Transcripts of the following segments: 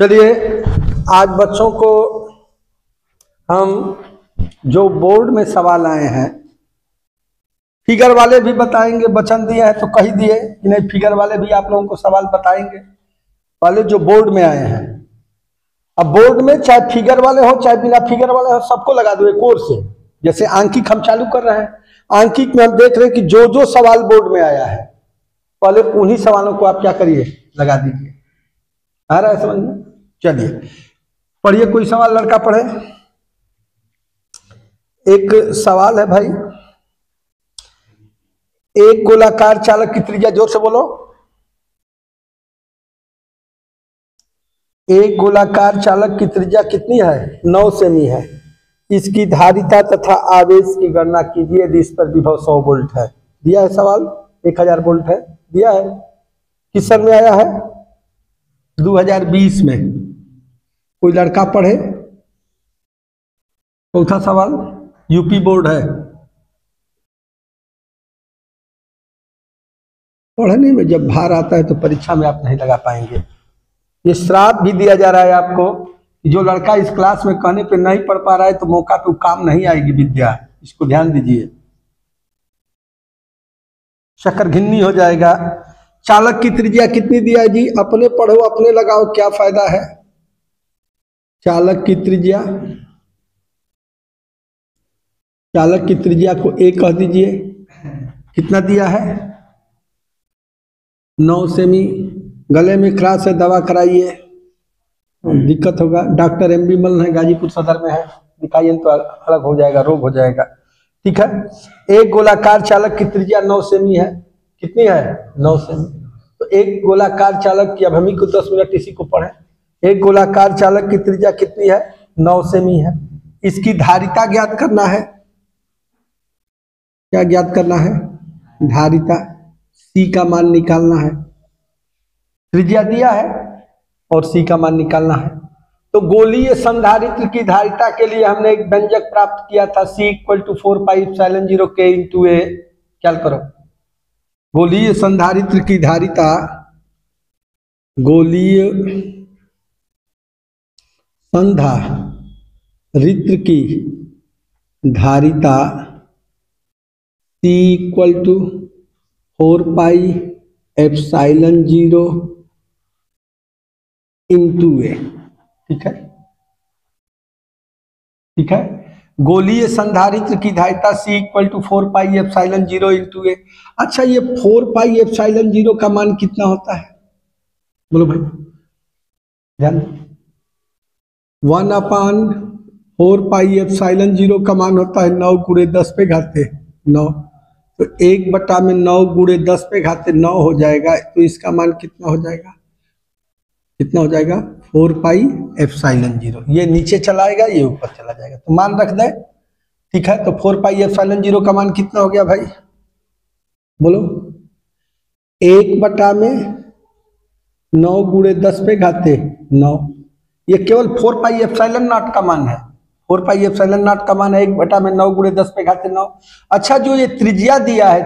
चलिए आज बच्चों को हम जो बोर्ड में सवाल आए हैं फिगर वाले भी बताएंगे। वचन दिए हैं तो कही दिए कि नहीं, फिगर वाले भी आप लोगों को सवाल बताएंगे। वाले जो बोर्ड में आए हैं, अब बोर्ड में चाहे फिगर वाले हो चाहे बिना फिगर वाले हो, सबको लगा दो एक और से। जैसे आंकिक हम चालू कर रहे हैं, आंकिक में हम देख रहे हैं कि जो जो सवाल बोर्ड में आया है पहले उन्हीं सवालों को आप क्या करिए, लगा दीजिए। आ रहा है समझ में? चलिए पढ़िए, कोई सवाल लड़का पढ़े। एक सवाल है भाई, एक गोलाकार चालक की त्रिज्या, जोर से बोलो। एक गोलाकार चालक की त्रिज्या कितनी है? 9 सेमी है। इसकी धारिता तथा आवेश की गणना कीजिए यदि इस पर विभव 100 वोल्ट है। दिया है सवाल, 1000 वोल्ट है, दिया है। किस सन में आया है? 2020 में। कोई लड़का पढ़े। चौथा सवाल यूपी बोर्ड है। पढ़ने में जब भार आता है तो परीक्षा में आप नहीं लगा पाएंगे। ये श्राप भी दिया जा रहा है आपको कि जो लड़का इस क्लास में कहने पे नहीं पढ़ पा रहा है तो मौका पे काम नहीं आएगी विद्या। इसको ध्यान दीजिए, शक्कर घिन्नी हो जाएगा। चालक की त्रिज्या कितनी दिया है जी? अपने पढ़ो अपने लगाओ, क्या फायदा है। चालक की त्रिज्या, चालक की त्रिज्या को 1 कह दीजिए। कितना दिया है? 9 सेमी। गले में खराश है, दवा कराइए, दिक्कत होगा। डॉक्टर एम बी मल है, गाजीपुर सदर में है, दिखाइए तो अलग हो जाएगा, रोग हो जाएगा। ठीक है। एक गोलाकार चालक की त्रिज्या 9 सेमी है। कितनी है? 9 सेमी। तो एक गोलाकार चालक की, अब हम ही को 10 मिनट इसी को पढ़े। एक गोलाकार चालक की त्रिज्या कितनी है? 9 सेमी है। इसकी धारिता ज्ञात करना है। क्या ज्ञात करना है? धारिता। सी का मान निकालना है। त्रिज्या दिया है और सी का मान निकालना है। तो गोलीय संधारित्र की धारिता के लिए हमने एक व्यंजक प्राप्त किया था, C = 4πε0 K × A। क्या करो, गोलीय संधारित्र की धारिता, गोलीय संधारित्र की धारिता C = 4πε0 × A। ठीक है, ठीक है। गोलीय संधारित्र की धारिता C = 4πε0 × A। अच्छा, ये 4πε0 का मान कितना होता है? बोलो भाई, ध्यान। 1/4πε0 का मान होता है 9 × 10⁻9। तो 1/9 × 10⁻9 हो जाएगा। तो इसका मान कितना हो जाएगा? कितना हो जाएगा? 4πε0। ये नीचे चला आएगा, ये ऊपर चला जाएगा, तो मान रख दे। ठीक है, तो 4πε0 का मान कितना हो गया भाई? बोलो। 1/9 × 10⁻9। ये केवल 4πε0 का मान है। 4πε0 का मान है 1/9 × 10⁻9। अच्छा, जो ये त्रिज्या दिया है,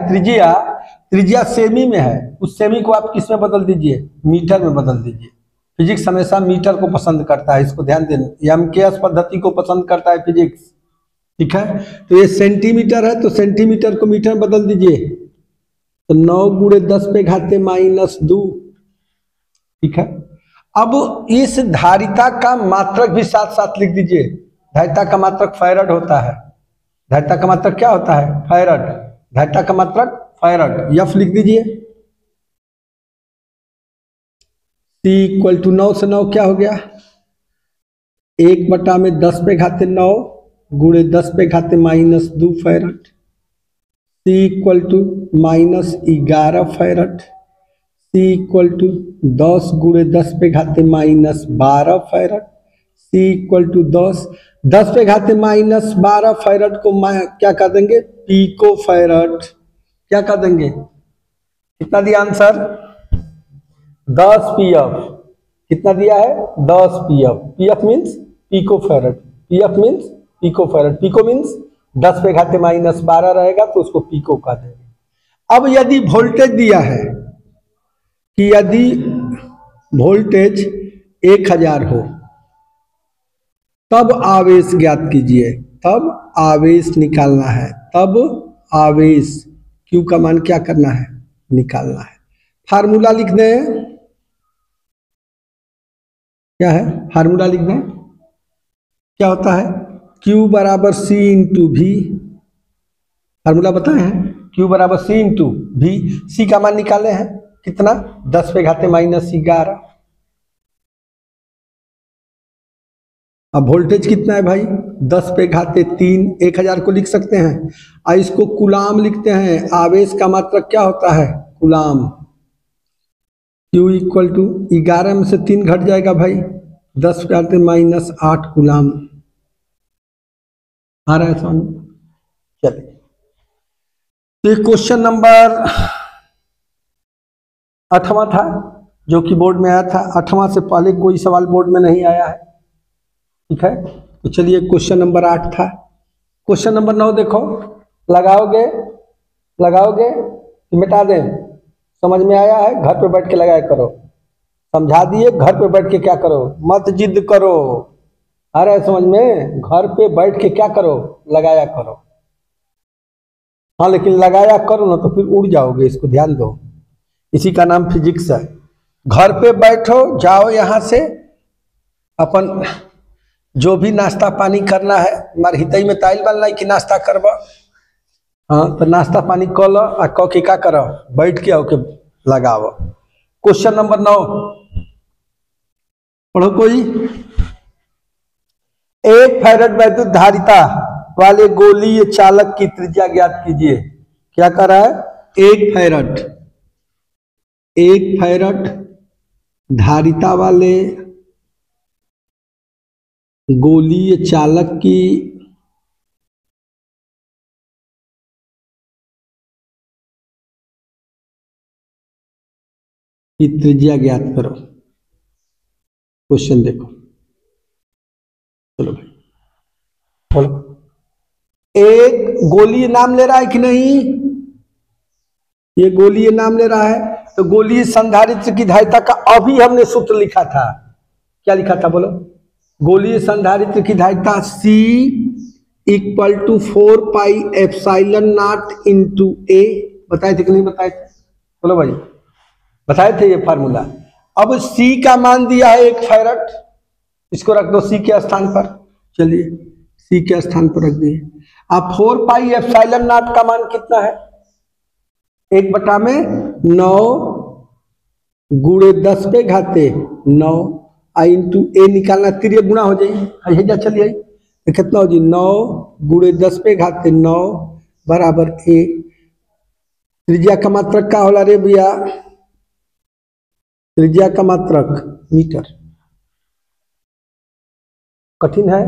त्रिज्या सेमी में है, उस सेमी को आप किस में बदल दीजिए? मीटर में बदल दीजिए। फिजिक्स हमेशा मीटर को पसंद करता है, इसको ध्यान देना। MKS पद्धति को पसंद करता है फिजिक्स। ठीक है, तो ये सेंटीमीटर है तो सेंटीमीटर को मीटर में बदल दीजिए। तो 9 × 10⁻2। ठीक है। अब इस धारिता का मात्रक भी साथ साथ लिख दीजिए। धारिता का मात्रक फैरड होता है। धारिता का मात्रक क्या होता है? फैरड। धारिता का मात्रक फैरड। F लिख दीजिए। C = 9 से 9 क्या हो गया? 1/10⁻9 × 10⁻2 farad. C = -11 farad. C = 10 × 10⁻12 farad. C = 10⁻12 farad को क्या कर देंगे? Pico farad. क्या कर देंगे? कितना दिया आंसर? 10 pf। कितना दिया है? 10 pf। pf means pico farad. pf means pico farad. Pico means 10⁻12 रहेगा तो उसको पिको कह देंगे। अब यदि वोल्टेज दिया है कि यदि वोल्टेज 1000 हो तब आवेश ज्ञात कीजिए। तब आवेश निकालना है। तब आवेश Q का मान क्या करना है, निकालना है। फार्मूला लिख दें, क्या है फार्मूला लिख दें, क्या होता है Q बराबर C इंटू भी। फार्मूला बताए हैं, Q बराबर C इंटू भी। C का मान निकाले हैं कितना, 10 पे घाते -11। अब वोल्टेज कितना है भाई, 10 पे घाते 3, 1000 को लिख सकते हैं। और इसको कूलाम लिखते हैं। आवेश का मात्रक क्या होता है, कूलाम। Q इक्वल टू 11 में से 3 घट जाएगा भाई, 10 पे घाते -8 कूलाम। आ रहा है समझ? चलिए, तो क्वेश्चन नंबर 8वां था जो कि बोर्ड में आया था। 8वां से पहले कोई सवाल बोर्ड में नहीं आया है, ठीक है। तो चलिए क्वेश्चन नंबर 8 था। क्वेश्चन नंबर 9 देखो, लगाओगे लगाओगे कि मिटा दें, समझ में आया है, घर पे बैठ के लगाया करो। समझा दिए, घर पे बैठ के क्या करो, मत जिद करो। आ रहा है समझ में, घर पे बैठ के क्या करो, लगाया करो। हाँ लेकिन लगाया करो ना तो फिर उड़ जाओगे, इसको ध्यान दो, इसी का नाम फिजिक्स है। घर पे बैठो, जाओ यहाँ से, अपन जो भी नाश्ता पानी करना है, हमारे हितई में ताइल बनना है कि नाश्ता करबा। हाँ तो नाश्ता पानी कर लो और कह के क्या करो, बैठ के होके लगाओ। क्वेश्चन नंबर 9 पढ़ो कोई। 1 फैराड वैद्युत धारिता वाले गोलीय चालक की त्रिज्या ज्ञात कीजिए। क्या कर रहा है, 1 फैराड धारिता वाले गोलीय चालक की त्रिज्या ज्ञात करो। क्वेश्चन देखो, चलो भाई बोलो। एक गोलीय नाम ले रहा है कि नहीं, ये गोलीय नाम ले रहा है। तो गोलीय संधारित्र की धारिता का अभी हमने सूत्र लिखा था, क्या लिखा था बोलो। गोलीय संधारित्र की धारिता C equal to 4 pi epsilon naught into A। बताए थे कि नहीं बताए थे, बोलो भाई, बताए थे ये फार्मूला। अब C का मान दिया है 1 फैराड, इसको रख दो C के स्थान पर। चलिए C के स्थान पर रख दिए। अब 4 पाई एप्सिलॉन नॉट का मान कितना है, 1/9 गुणे 10 पे घाते 9 इंटू A निकालना, तिर्य गुणा हो जाए, जा चलिए कितना हो जी, 9 गुणे 10 पे घाते 9 बराबर A। त्रिज्या का मात्रक का होला रे भैया, त्रिज्या का मात्रक मीटर। कठिन है,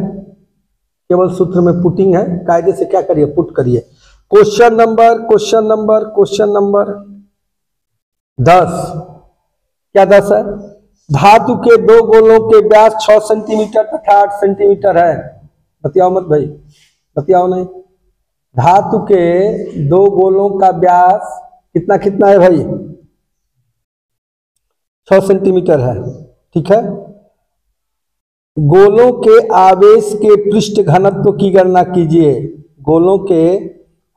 केवल सूत्र में पुटिंग है, कायदे से क्या करिए, पुट करिए। क्वेश्चन नंबर 10, क्या 10 है। धातु के 2 गोलों के व्यास 6 सेंटीमीटर तथा 8 सेंटीमीटर है। बतियाओ मत भाई, बतियाओ नहीं। धातु के 2 गोलों का व्यास कितना कितना है भाई, 6 सेंटीमीटर है, ठीक है। गोलों के आवेश के पृष्ठ घनत्व की गणना कीजिए। गोलों के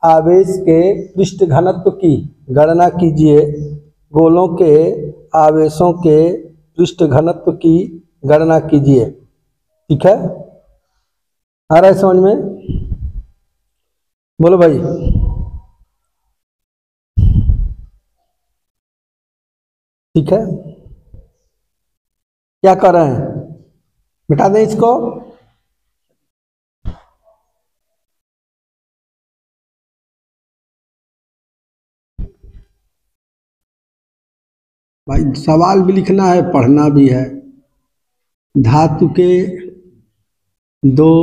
आवेश के पृष्ठ घनत्व की गणना कीजिए। गोलों के आवेशों के पृष्ठ घनत्व की गणना कीजिए, ठीक है। आ रहा है समझ में, बोलो भाई। ठीक है, क्या कर रहे हैं, मिटा दें इसको। भाई सवाल भी लिखना है, पढ़ना भी है। धातु के 2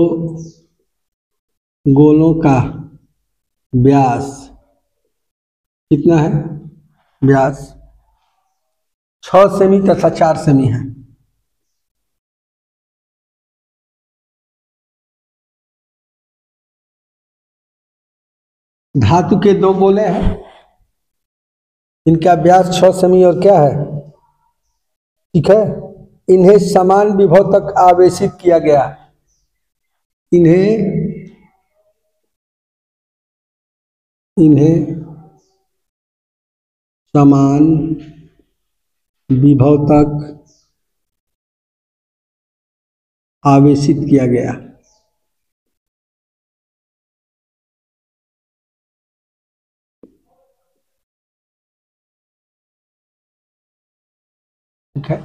गोलों का व्यास कितना है, व्यास 6 सेमी तथा 4 सेमी है। धातु के 2 गोले हैं, इनका व्यास 6 सेमी और क्या है, ठीक है। इन्हें समान विभव तक आवेशित किया गया। इन्हें समान विभव तक आवेशित किया गया। ठीक है,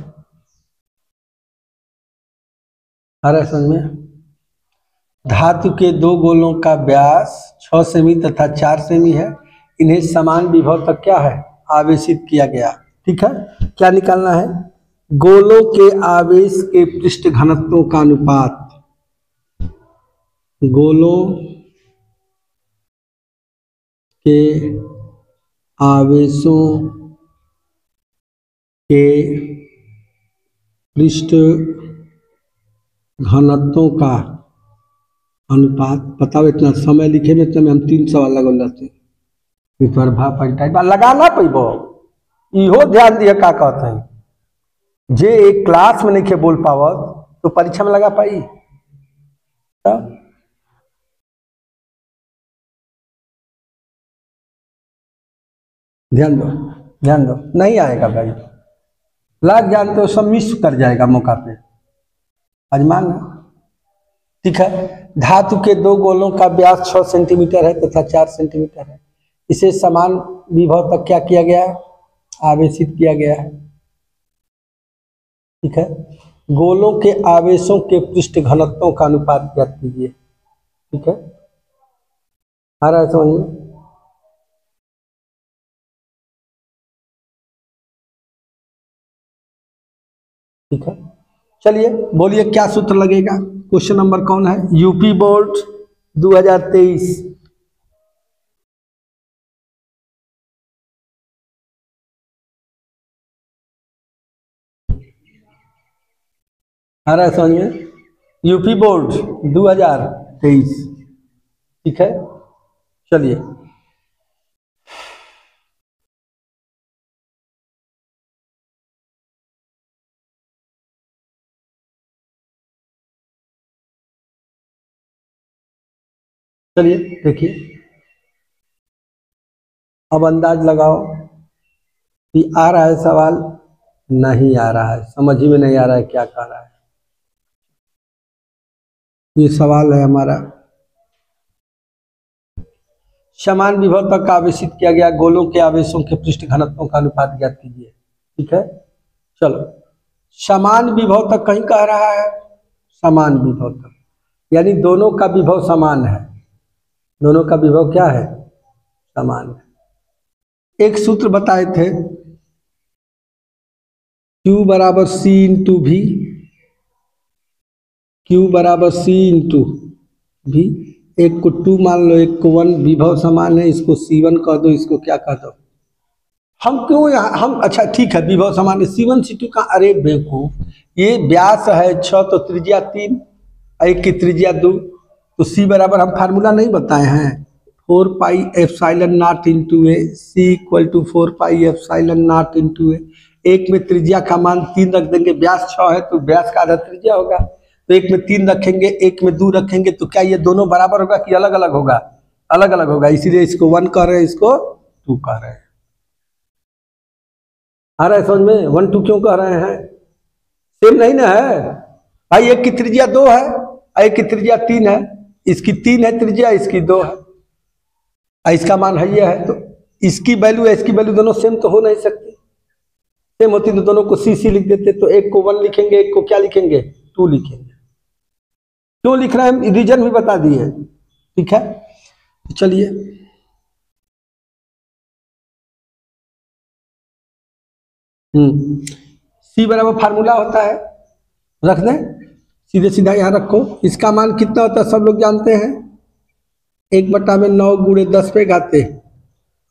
आ रहा है समझ में? धातु के दो गोलों का व्यास 6 सेमी तथा 4 सेमी है। इन्हें समान विभव तक क्या है, आवेशित किया गया। ठीक है, क्या निकालना है, गोलों के आवेश के पृष्ठ घनत्वों का अनुपात। गोलों के आवेशों के पृष्ठ घनत्वों का अनुपात। बताओ, इतना समय लिखे में इतना में हम 3 सवाल लगल रहते। लगाना पैबो, इहो ध्यान दिए का कहते हैं, जे एक क्लास में नहीं बोल पावत तो परीक्षा में लगा पाई। ध्यान दो, ध्यान दो, नहीं आएगा भाई, लग जानते हो सब मिस कर जाएगा मौका पे, आजमाना। ठीक है, धातु के दो गोलों का व्यास 6 सेंटीमीटर है तथा 4 सेंटीमीटर है। इसे समान विभव तक क्या किया गया, आवेशित किया गया है। ठीक है, गोलों के आवेशों के पृष्ठ घनत्वों का अनुपात ज्ञात कीजिए। ठीक है, आ रहा है समझ में? ठीक है, चलिए बोलिए क्या सूत्र लगेगा। क्वेश्चन नंबर कौन है, यूपी बोर्ड 2023। आ रहा है समझ में, यूपी बोर्ड 2023। ठीक है, चलिए चलिए देखिए, अब अंदाज लगाओ कि आ रहा है सवाल, नहीं आ रहा है, समझ ही में नहीं आ रहा है क्या कह रहा है। ये सवाल है हमारा, समान विभव तक आवेशित किया गया गोलों के आवेशों के पृष्ठ घनत्वों का अनुपात ज्ञात कीजिए। ठीक है, चलो, समान विभव तक कहीं कह रहा है, समान विभव तक यानी दोनों का विभव समान है, दोनों का विभव क्या है, समान है। एक सूत्र बताए थे, Q बराबर C इंटू भी, Q बराबर C इंटू भी। एक को 2 मान लो, एक को 1, विभव समान है, इसको C1 कह दो, इसको क्या कह दो, हम क्यों यहाँ हम, अच्छा ठीक है, विभव समान है, C1 C2 का। अरे बेवकूफ, ये व्यास है 6 तो त्रिज्या 3, एक की त्रिज्या 2, तो C बराबर हम फार्मूला नहीं बताए हैं, 4 pi epsilon naught into A, C equal to 4 pi epsilon naught into A. एक में त्रिज्या का मान 3 रख देंगे, व्यास 6 है तो व्यास का आधा त्रिज्या होगा, तो एक में 3 रखेंगे, एक में 2 रखेंगे, तो क्या ये दोनों बराबर होगा कि अलग अलग होगा, अलग अलग होगा, इसीलिए इसको 1 कह रहे हैं, इसको 2 कह रहे हैं। आ रहा है समझ में, 1 2 क्यों कह रहे हैं, सेम नहीं ना है भाई, एक की त्रिज्या 2 है, एक की त्रिज्या 3 है, इसकी 3 है त्रिज्या, इसकी 2 है, इसका मान है ये है, तो इसकी वैल्यू है, इसकी वैल्यू दोनों सेम तो हो नहीं सकती, सेम होती तो दोनों को CC लिख देते, तो एक को 1 लिखेंगे, एक को क्या लिखेंगे, 2 लिखेंगे। क्यों लिख रहे हैं, रीजन भी बता दिए। ठीक है, चलिए C बराबर फार्मूला होता है, रख दें सीधे सीधा यहाँ रखो, इसका मान कितना होता है सब लोग जानते हैं, 1/9 गुणे 10 पे घाते,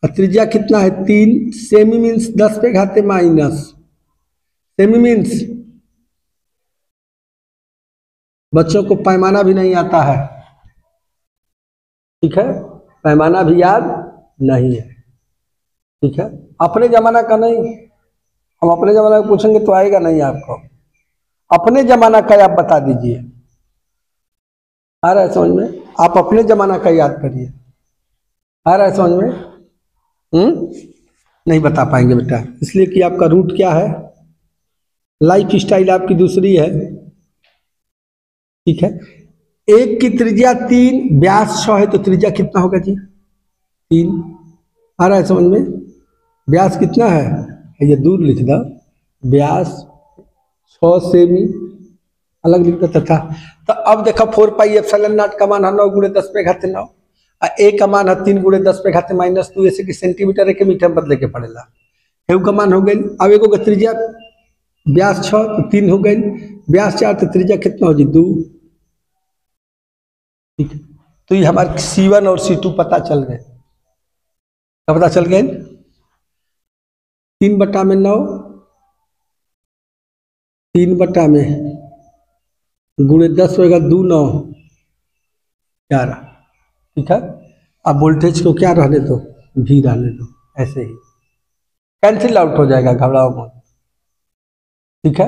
और त्रिज्या कितना है 3, सेमी मीन्स 10 पे घाते माइनस, सेमी मीन्स बच्चों को पैमाना भी नहीं आता है। ठीक है, पैमाना भी याद नहीं है। ठीक है, अपने जमाना का नहीं, हम अपने जमाना में पूछेंगे तो आएगा नहीं आपको। अपने जमाना का आप बता दीजिए, आ रहा है समझ में? आप अपने जमाना का याद करिए, आ रहा है समझ में? नहीं बता पाएंगे बेटा, इसलिए कि आपका रूट क्या है, लाइफ स्टाइल आपकी दूसरी है। ठीक है, एक की त्रिज्या 3, व्यास 6 है, तो त्रिज्या कितना होगा जी? 3। आ रहा है समझ में? व्यास कितना है, ये दूर लिख दो, व्यास 6 सेमी, अलग लिख देता था। तो अब देखो 4 पाई एप्सिलॉन नॉट का मान है 9 गुणे 10 पे घाते 9, ए का मान है 3 गुणे 10 पे घाते -2, ऐसे कि सेंटीमीटर है कि मीटर में बदले के पड़ेगा। हेउ का मान हो गई। अब एगो का त्रिज्या व्यास 6 तो 3 हो गई, व्यास 4 तो त्रिज्या कितना हो जी? 2। ठीक है, तो ये हमारे C1 और C2 पता चल गए। क्या पता चल गए? 3/9, 3/में गुणे 10 होगा 2 9 11। ठीक है, अब वोल्टेज को क्या रहने दो, V रहने दो, ऐसे ही कैंसिल आउट हो जाएगा, घबराओ मत। ठीक है,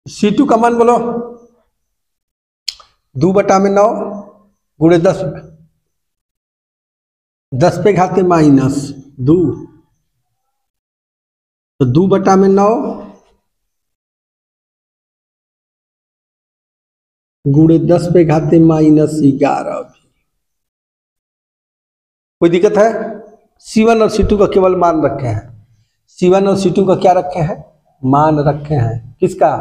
C2 का मान बोलो, 2/9 गुणे 10 पे घाते -2, तो 2/9 गुणे 10 पे घाते -11। कोई दिक्कत है? C1 और C2 का केवल मान रखे हैं, C1 और C2 का क्या रखे हैं? मान रखे हैं। किसका?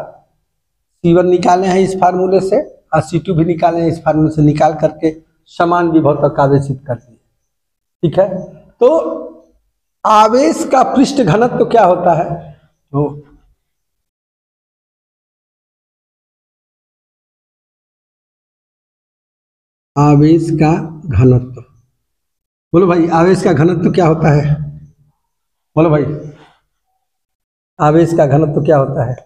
C1 निकाले हैं इस फार्मूले से, और C2 भी निकाले हैं इस फार्मूले से, निकाल करके समान विभव तक आवेशित कर दिए। ठीक है, तो आवेश का पृष्ठ घनत्व तो क्या होता है? तो आवेश का घनत्व, बोलो भाई, आवेश का घनत्व क्या होता है? बोलो भाई, आवेश का घनत्व क्या होता है?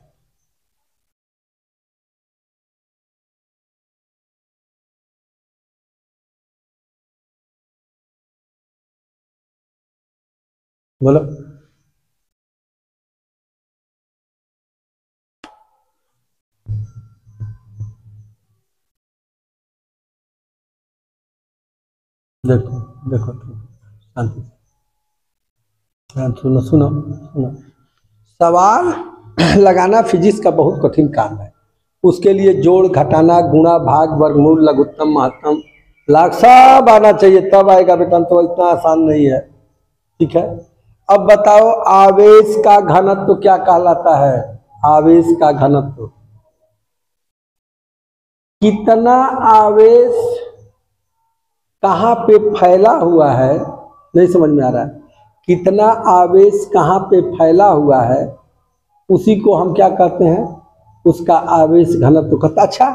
बोलो। देखो देखो तुम शांति से, सुनो सुनो सुनो, सवाल लगाना फिजिक्स का बहुत कठिन काम है। उसके लिए जोड़, घटाना, गुणा, भाग, वर्गमूल, लघुत्तम, महत्तम, लाग सब आना चाहिए, तब आएगा बेटा, तो इतना आसान नहीं है। ठीक है, अब बताओ आवेश का घनत्व क्या कहलाता है? आवेश का घनत्व, कितना आवेश कहाँ पे फैला हुआ है, नहीं समझ में आ रहा है, कितना आवेश कहाँ पे फैला हुआ है, उसी को हम क्या कहते हैं? उसका आवेश घनत्व कहते हैं। अच्छा,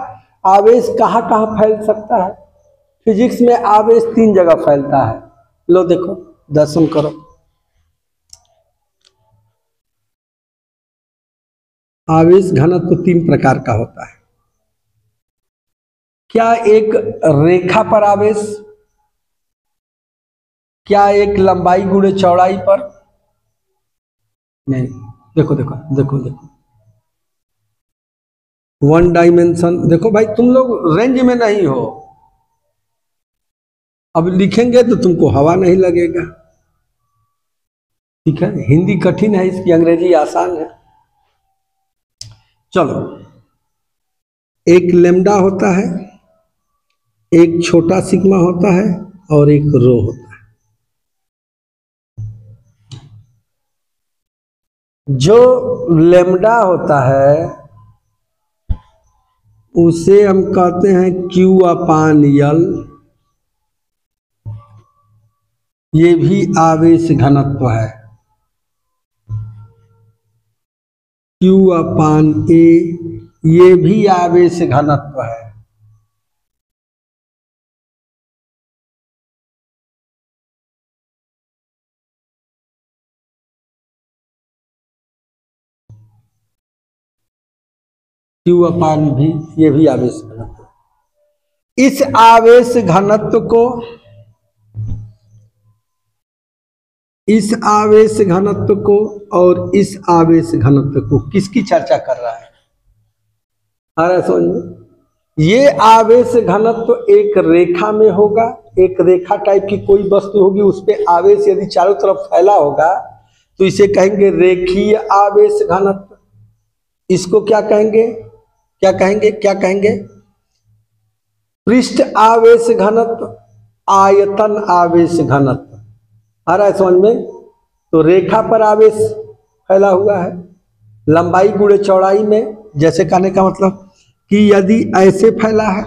आवेश कहाँ कहाँ फैल सकता है? फिजिक्स में आवेश 3 जगह फैलता है। लो देखो, दर्शन करो। आवेश घनत्व 3 प्रकार का होता है। क्या एक रेखा पर आवेश, क्या एक लंबाई गुणे चौड़ाई पर? नहीं, देखो देखो देखो देखो, 1 डायमेंशन। देखो भाई, तुम लोग रेंज में नहीं हो, अब लिखेंगे तो तुमको हवा नहीं लगेगा। ठीक है, हिंदी कठिन है, इसकी अंग्रेजी आसान है। चलो, एक लेमडा होता है, एक छोटा सिग्मा होता है, और एक रो होता है। जो लेमडा होता है उसे हम कहते हैं Q/L, ये भी आवेश घनत्व है। Q/A ये भी आवेश घनत्व है। Q/V ये भी आवेश घनत्व। इस आवेश घनत्व को इस आवेश घनत्व को और इस आवेश घनत्व को किसकी चर्चा कर रहा है? आ रहा है समझ में? ये आवेश घनत्व एक रेखा में होगा, एक रेखा टाइप की कोई वस्तु होगी, उस पे आवेश यदि चारों तरफ फैला होगा तो इसे कहेंगे रेखीय आवेश घनत्व। इसको क्या कहेंगे? क्या कहेंगे? क्या कहेंगे? पृष्ठ आवेश घनत्व, आयतन आवेश घनत्व। आ रहा है समझ में? तो रेखा पर आवेश फैला हुआ है, लंबाई गुणे चौड़ाई में, जैसे कहने का मतलब कि यदि ऐसे फैला है,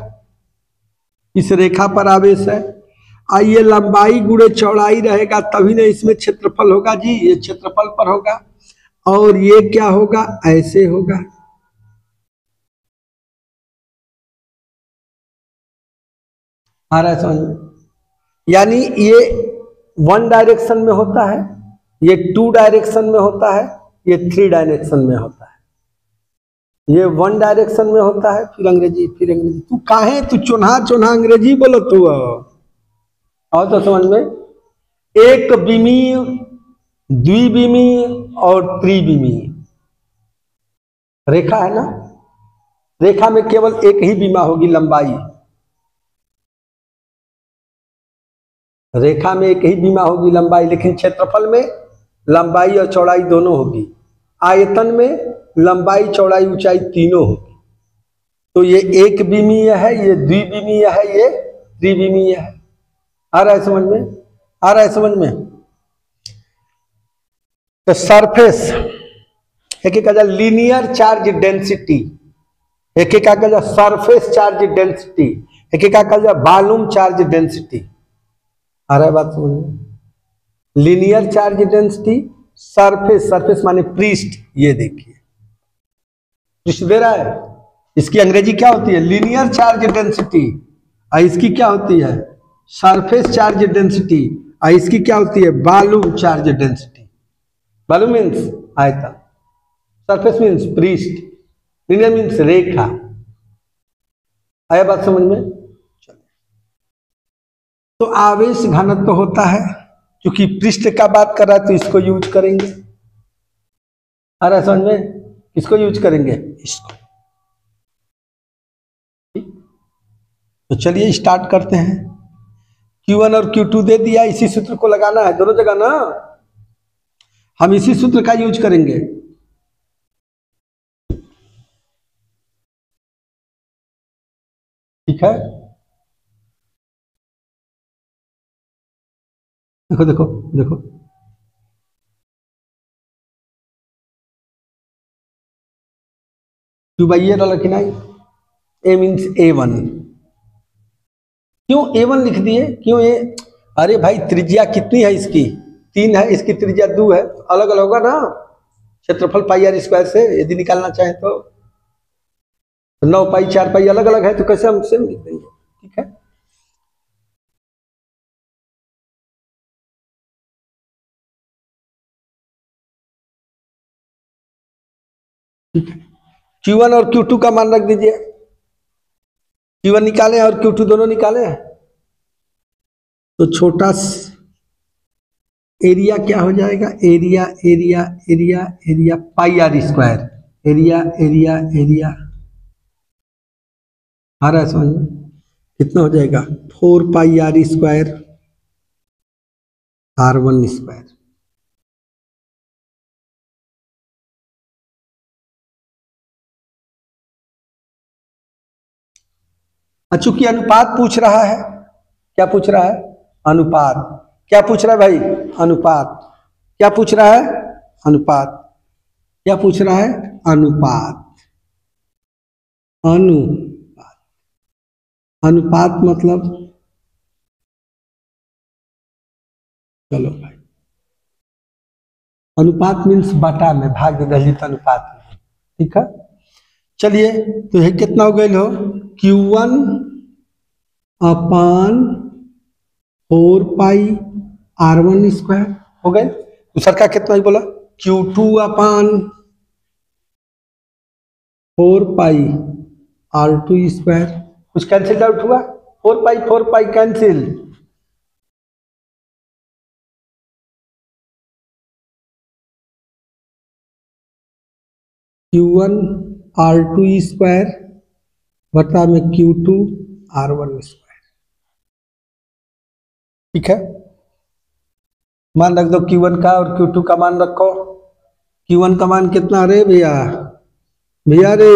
इस रेखा पर आवेश है, आइए लंबाई गुणे चौड़ाई रहेगा तभी ना इसमें क्षेत्रफल होगा जी, ये क्षेत्रफल पर होगा। और ये क्या होगा? ऐसे होगा। आ रहा है समझ में? यानी ये वन डायरेक्शन में होता है, ये टू डायरेक्शन में होता है, ये थ्री डायरेक्शन में होता है। ये वन डायरेक्शन में होता है, फिर अंग्रेजी, फिर अंग्रेजी। तू काहे तू चुन्हा चुन्हा अंग्रेजी बोलो तू? और तो समझ में, एक बीमीय, द्विबीमीय और त्रिबीमीय रेखा है ना। रेखा में केवल एक ही बीमा होगी, लंबाई। रेखा में एक ही बीमा होगी, लंबाई, लेकिन क्षेत्रफल में लंबाई और चौड़ाई दोनों होगी। आयतन में लंबाई चौड़ाई ऊंचाई तीनों होगी। तो ये एक बीमीय है, ये द्विबीमीय है, ये त्रिबीमीय है। आ रहा है समझ में? आ रहा है समझ में? तो सरफेस एक एक का लीनियर चार्ज डेंसिटी, एक एक का सरफेस चार्ज डेंसिटी, एक एक का वॉल्यूम चार्ज डेंसिटी। आ रहा है बात समझ में? Linear charge density, surface, surface माने पृष्ठ। ये देखिए पृष्ठ दे रहा है, इसकी अंग्रेजी क्या होती है? Linear charge density. और इसकी क्या होती है? Surface charge density. और इसकी क्या होती है? Volume charge density. Volume means आयतन, सरफेस मीन्स पृष्ठ, लीनियर मीन्स रेखा। आया बात समझ में? चलिए, तो आवेश घनत्व होता है, क्योंकि पृष्ठ का बात कर रहा है तो इसको यूज करेंगे। आ रहा है समझ में? किसको यूज करेंगे? इसको। तो चलिए स्टार्ट करते हैं। Q1 और Q2 दे दिया, इसी सूत्र को लगाना है दोनों जगह ना, हम इसी सूत्र का यूज करेंगे। ठीक है, देखो देखो देखो, Q बाई ए डाला कि नहीं? A means A1। क्यों A1 लिख दिए? क्यों ए? अरे भाई त्रिज्या कितनी है इसकी? 3 है, इसकी त्रिज्या 2 है, अलग अलग होगा ना क्षेत्रफल पाई आर स्क्वायर से। यदि निकालना चाहें तो 9 पाई 4 पाई अलग अलग है, तो कैसे हम सेम लिख देंगे? ठीक है, ठीक है। Q1 और Q2 का मान रख दीजिए। Q1 निकाले और Q2 दोनों निकाले, तो छोटा एरिया क्या हो जाएगा? Area area area area pi R square, area area area. आ रहा है समझ में? कितना हो जाएगा? 4 पाई आर स्क्वायर R1 स्क्वायर। चूंकि अनुपात पूछ रहा है, क्या पूछ रहा है? अनुपात। क्या पूछ रहा है भाई? अनुपात। क्या पूछ रहा है? अनुपात। क्या पूछ रहा है? अनुपात। अनुपात, अनुपात मतलब, चलो भाई, अनुपात मीन्स बटा में, भाग दलित अनुपात में। ठीक है, चलिए, तो ये कितना हो गई हो? Q1 अपान 4 पाई R1 स्क्वायर हो गए। दूसरा का कितना ही बोला? Q2 अपान 4 पाई R2 स्क्वायर। कुछ कैंसिल आउट हुआ? 4 pi cancel, Q1 R2 square बटा में Q2 R1 स्क्वायर। ठीक है, मान रख दो Q1 का और Q2 का मान रखो। Q1 का मान कितना रे भैया, भैया रे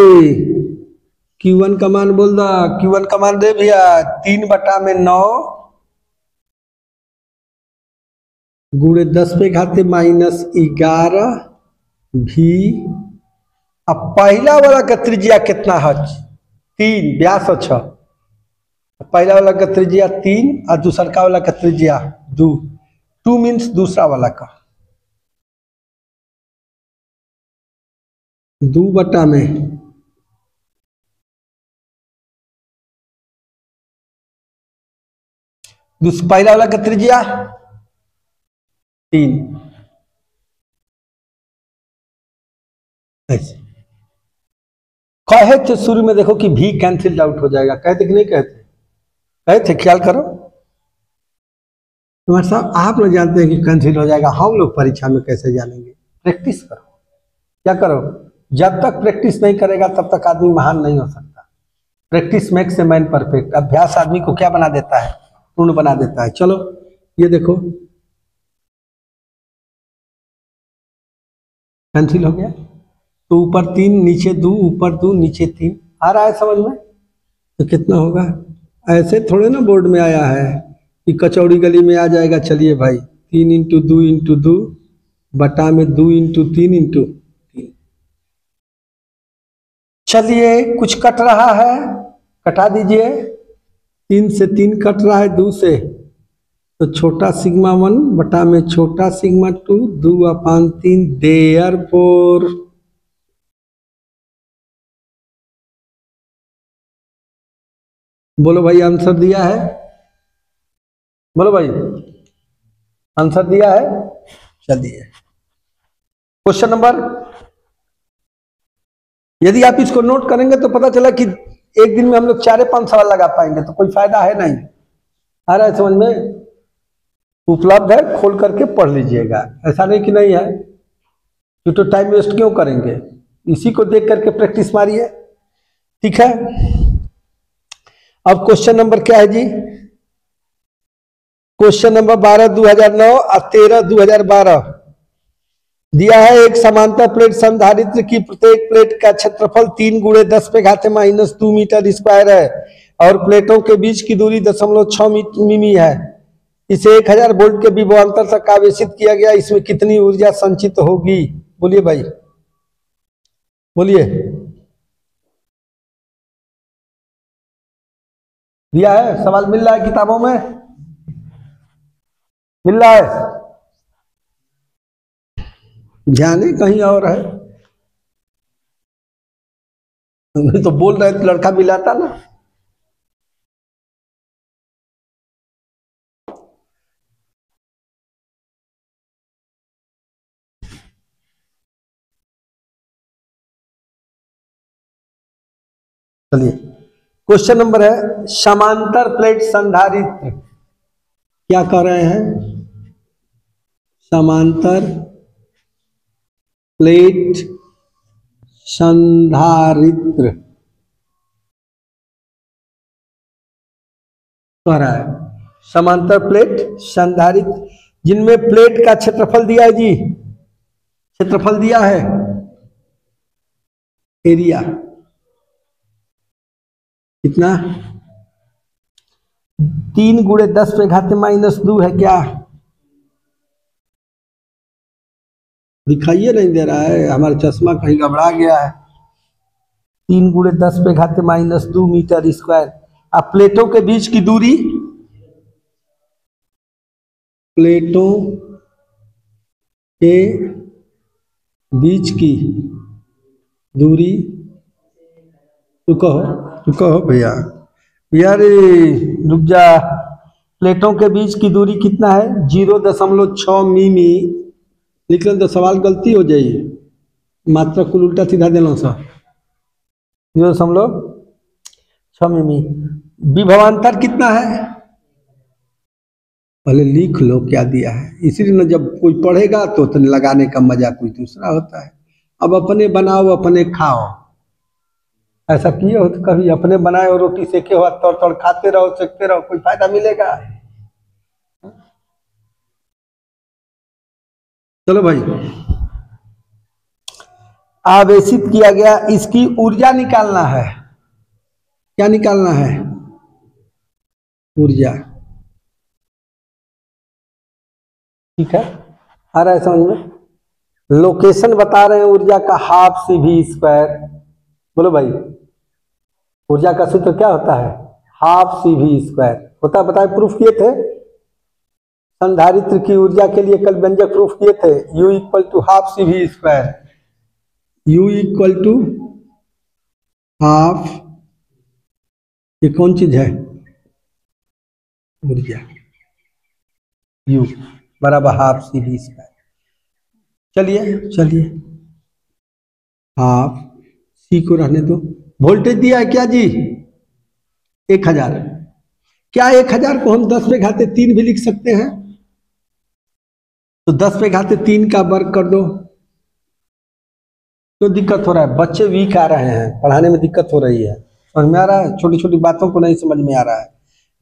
Q1 का मान बोल दो। Q1 का मान रे भैया 3/9 गुणे 10 पे घाते -11 भी। अब पहला वाला का त्रिज्या कितना है, 3, व्यास 6। पहला वाला का त्रिज्या 3 और दूसरा वाला का त्रिज्या 2। 2 मीन्स दूसरा वाला का 2 बटा में पहला वाला का त्रिज्या 3। ऐसे कहे थे शुरू में देखो कि भी कैंसिल आउट हो जाएगा, कहते कि नहीं कहते, कहे थे, ख्याल करो। तुम्हारे साहब आप लोग जानते हैं कि कैंसिल हो जाएगा, हम लोग परीक्षा में कैसे जानेंगे। प्रैक्टिस करो, क्या करो, जब तक प्रैक्टिस नहीं करेगा तब तक आदमी महान नहीं हो सकता। Practice makes a man perfect. अभ्यास आदमी को क्या बना देता है, पूर्ण बना देता है। चलो ये देखो कैंसिल हो गया, तो ऊपर 3 नीचे 2, ऊपर 2 नीचे 3 आ रहा है समझ में। तो कितना होगा, ऐसे थोड़े ना बोर्ड में आया है कि कचौड़ी गली में आ जाएगा। चलिए भाई 3 × 2 × 2 बटा में 2 × 3 × 3। चलिए कुछ कट रहा है, कटा दीजिए। 3 से 3 कट रहा है, 2 से, तो छोटा सिग्मा 1 बटा में छोटा सिग्मा 2, 2/3। देयरफॉर बोलो भाई आंसर दिया है, बोलो भाई आंसर दिया है। चलिए क्वेश्चन नंबर, यदि आप इसको नोट करेंगे तो पता चला कि एक दिन में हम लोग 4-5 सवाल लगा पाएंगे, तो कोई फायदा है नहीं। आ रहा है समझ में, उपलब्ध है, खोल करके पढ़ लीजिएगा, ऐसा नहीं कि नहीं है। तो टाइम वेस्ट क्यों करेंगे, इसी को देख करके प्रैक्टिस मारिए। ठीक है, अब क्वेश्चन नंबर क्या है जी, क्वेश्चन नंबर 12 2009 और 13 2012 दिया है। एक समांतर प्लेट संधारित्र की प्रत्येक प्लेट का क्षेत्रफल 3 × 10⁻² मीटर स्क्वायर है और प्लेटों के बीच की दूरी 0.6 मिमी है। इसे 1000 वोल्ट के विभवांतर तक आवेशित किया गया, इसमें कितनी ऊर्जा संचित होगी। बोलिए भाई, बोलिए। दिया है, सवाल मिल रहा है किताबों में, मिल रहा है, जाने कहीं और है। तो बोल रहे थे लड़का मिलाता ना। चलिए क्वेश्चन नंबर है, समांतर प्लेट संधारित्र, क्या कर रहे हैं, समांतर प्लेट संधारित्र कह रहा है। समांतर प्लेट संधारित्र जिनमें प्लेट का क्षेत्रफल दिया है जी, क्षेत्रफल दिया है, एरिया कितना, 3 × 10⁻² है क्या, दिखाइए नहीं दे रहा है, हमारा चश्मा कहीं गड़बड़ा गया है। 3 × 10⁻² मीटर स्क्वायर। अब प्लेटों के बीच की दूरी, प्लेटों के बीच की दूरी, रुको भैया, भैया रे रुक जा। प्लेटों के बीच की दूरी कितना है, 0.6 मिमी। लिख लो तो सवाल गलती हो जाएगी, मात्रा कुल उल्टा सीधा देना सा, 0.6 मिमी। विभवांतर कितना है, पहले लिख लो क्या दिया है, इसीलिए ना जब कोई पढ़ेगा तो लगाने का मजा कुछ दूसरा होता है। अब अपने बनाओ अपने खाओ। ऐसा किए हो तो कभी? अपने बनाए हो, रोटी सेके हो, तोड़ तोड़ खाते रहो, सेकते रहो, कोई फायदा मिलेगा? चलो भाई, आवेशित किया गया, इसकी ऊर्जा निकालना है। क्या निकालना है? ऊर्जा। ठीक है, आ रहा है समझ में? लोकेशन बता रहे हैं ऊर्जा का, हाफ सी वी स्क्वायर। बोलो भाई, ऊर्जा का सूत्र क्या होता है? हाफ सी वी स्क्वायर होता है, बताए, प्रूफ किए थे। संधारित्र की ऊर्जा के लिए कल व्यंजक प्रूफ किए थे, U equal to half C V square. U equal to half, ये कौन चीज है? ऊर्जा। U बराबर हाफ सी वी स्क्वायर। चलिए चलिए, हाफ सी को रहने दो। वोल्टेज दिया है क्या जी? 1000। क्या 1000 को हम 10 पे घाते 3 भी लिख सकते हैं? तो 10 पे घाते 3 का वर्ग कर दो। तो दिक्कत हो रहा है, बच्चे वीक आ रहे हैं, पढ़ाने में दिक्कत हो रही है, समझ में आ रहा है? छोटी छोटी बातों को नहीं समझ में आ रहा है।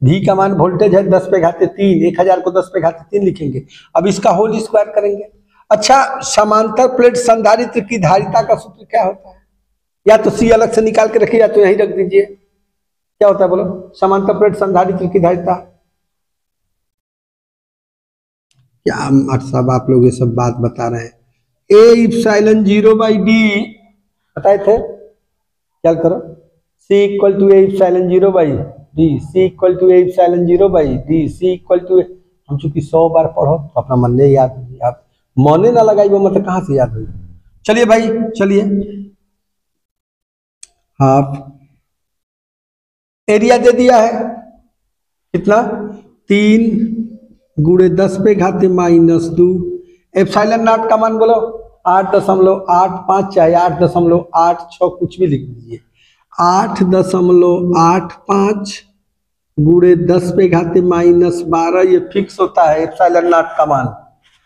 वी का मान वोल्टेज है 10 पे घाते 3, 1000 को 10 पे घाते 3 लिखेंगे। अब इसका होल स्क्वायर करेंगे। अच्छा, समांतर प्लेट संधारित्र की धारिता का सूत्र क्या होता है? या तो सी अलग से निकाल के रखिए, या तो यहीं रख दीजिए। क्या होता है बोलो? समांतर प्लेट संधारित्र की धारिता क्या? साहब आप लोग ये सब बात बता रहे हैं। ए इप्सिलॉन 0/d बताए थे, क्या करो? C equal to A epsilon 0/d, C equal to A epsilon 0/d, C equal to, हम चूंकि 100 बार पढ़ो तो अपना मन नहीं याद होगी, आप मौने ना लगाई वो मतलब कहाँ से याद होगी? चलिए भाई चलिए, हाफ एरिया दे दिया है कितना? 3 गुणे 10 पे घाते -2। एप्सिलॉन नॉट का मान बोलो 8.85, चाहे 8.86, कुछ भी लिख दीजिए। 8.85 गुणे 10 पे घाते -12, ये फिक्स होता है एप्सिलॉन नॉट का मान।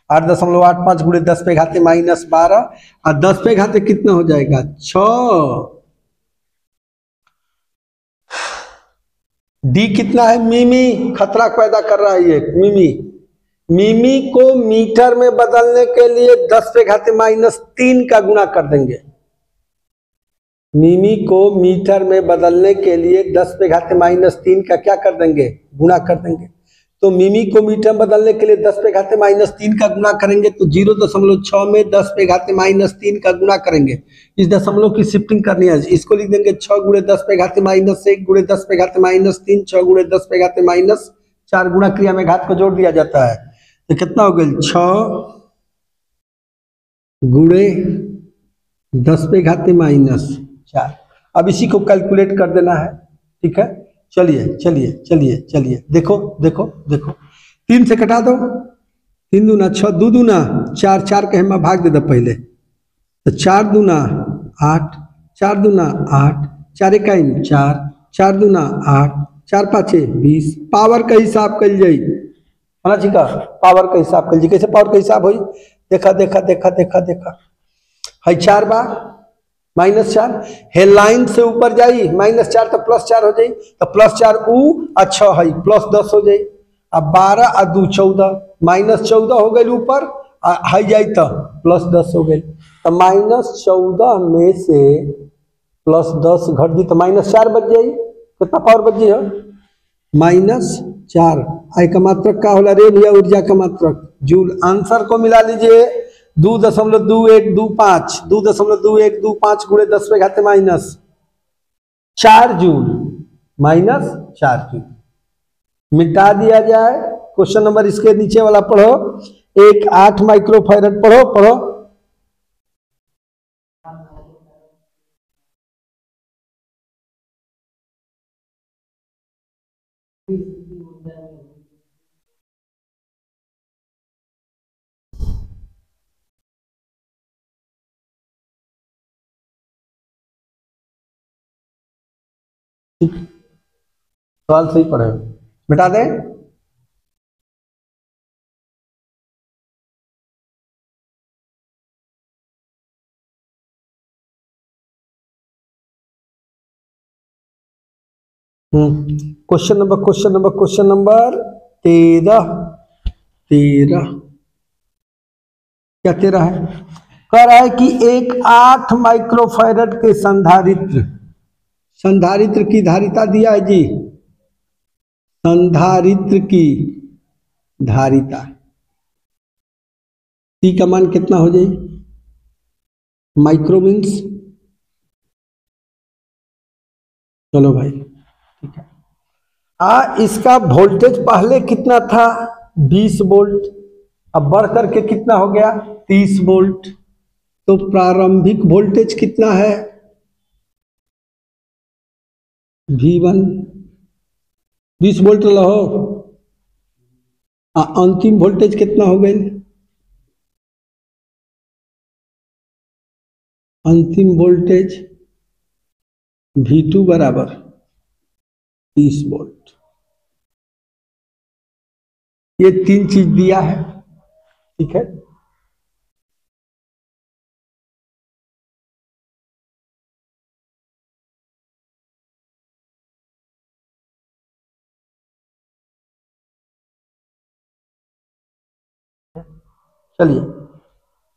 8.85 गुणे 10 पे घाते -12, और 10 पे घाते कितना हो जाएगा? 6। डी कितना है? मिमी खतरा पैदा कर रहा है ये मिमी। मिमी को मीटर में बदलने के लिए 10 पे घाते -3 का गुणा कर देंगे। मिमी को मीटर में बदलने के लिए 10 पे घाते -3 का क्या कर देंगे? गुणा कर देंगे। तो मिमी को मीटर में बदलने के लिए 10 पे घाते -3 का गुणा करेंगे, तो 0.6 में 10 पे घाते -3 का गुणा करेंगे। इस दशमलव की शिफ्टिंग करनी है, इसको लिख देंगे 6 गुणे 10 पे घाते -1 गुणे 10 पे घाते -3, 6 गुणे 10 पे घाते -4, गुणा क्रिया में घात को जोड़ दिया जाता है। तो कितना हो गया? 6 गुणे 10 पे घाते -4। अब इसी को कैलकुलेट कर देना है, ठीक है? चलिए चलिए चलिए चलिए, देखो देखो देखो, 3 से कटा दो, 3 दूना 6, 2 दूना 4, 4 के हम भाग दे दो पहले, तो 4 दूना 8, 4 दूना 8, 4 इकाई 4, 4 दूना 8, 4 पाँचे 20। पावर का हिसाब कल जाई, है जी का? पावर का हिसाब कल जी, कैसे पावर का हिसाब हुई? देखा देखा देखा देखा देखा, है 4 बार -4, हेडलाइन से ऊपर जाई -4 तो +4 हो जाई, तो +4 ऊ अच्छा है +10 हो जाई। अब 12 और 2 14, -14 हो गई ऊपर, है जाई तो +10 हो गई। तो -14 में से +10 घट दी तो -4 बच जाई। कितना पावर बच जाई? -4। आई का मात्रक का होला रे भैया? ऊर्जा का मात्रक जूल। आंसर को मिला लीजिए, 2.2125, 2.2125 गुणे 10 पे घाते -4 जूल, -4 जूल। मिटा दिया जाए। क्वेश्चन नंबर इसके नीचे वाला पढ़ो, 8 माइक्रोफैरड पढ़ो पढ़ो। सवाल सही पढ़े, मिटा दें। क्वेश्चन नंबर 13 क्या 13 है? कह रहा है कि एक 8 माइक्रोफैरड के संधारित्र की धारिता दिया है जी। संधारित्र की धारिता टी का मान कितना हो जाए? माइक्रो मीन्स, चलो भाई ठीक है। इसका वोल्टेज पहले कितना था? 20 वोल्ट, अब बढ़ करके कितना हो गया? 30 वोल्ट। तो प्रारंभिक वोल्टेज कितना है? V1 20 वोल्ट लो। अंतिम वोल्टेज कितना हो गई? अंतिम वोल्टेज V2 बराबर 30 वोल्ट। ये 3 चीज दिया है, ठीक है। चलिए,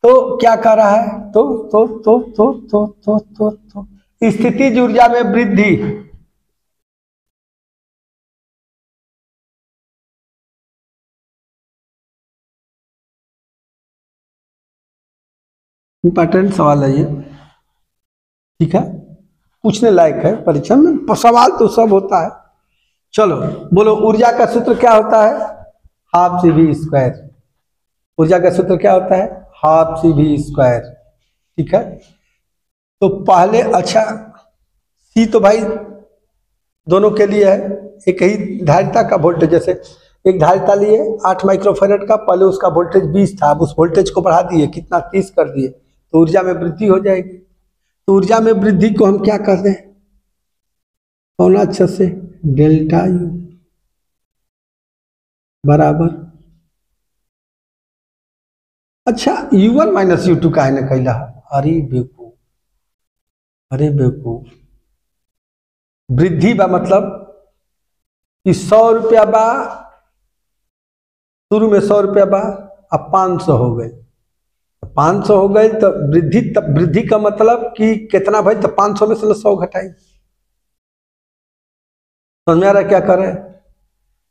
तो क्या कर रहा है? तो स्थितिज ऊर्जा में वृद्धि। इंपॉर्टेंट सवाल है ये, ठीक है, पूछने लायक है परीक्षा में। सवाल तो सब होता है। चलो बोलो, ऊर्जा का सूत्र क्या होता है? Half CV²। ऊर्जा का सूत्र क्या होता है? हाफ CV², ठीक है। तो पहले, अच्छा सी तो भाई दोनों के लिए है, एक ही धारिता का वोल्टेज। जैसे एक धारिता लिए 8 माइक्रोफैरड का, पहले उसका वोल्टेज 20 था, अब उस वोल्टेज को बढ़ा दिए, कितना? 30 कर दिए, तो ऊर्जा में वृद्धि हो जाएगी। तो ऊर्जा में वृद्धि को हम क्या कर दें? कौन अच्छे से? डेल्टा U बराबर, अच्छा U1 माइनस U2 का है ना कैला? अरे बेवकूफ, अरे बेवकूफ। वृद्धि बा मतलब कि 100 रुपया बा, शुरू में 100 रुपया बा, अब 500 हो गए। 500 हो गए तो वृद्धि, तब वृद्धि का मतलब कि कितना भाई? तो 500 में से 100 घटाई। समझ में आ रहा है क्या कर रहे हैं?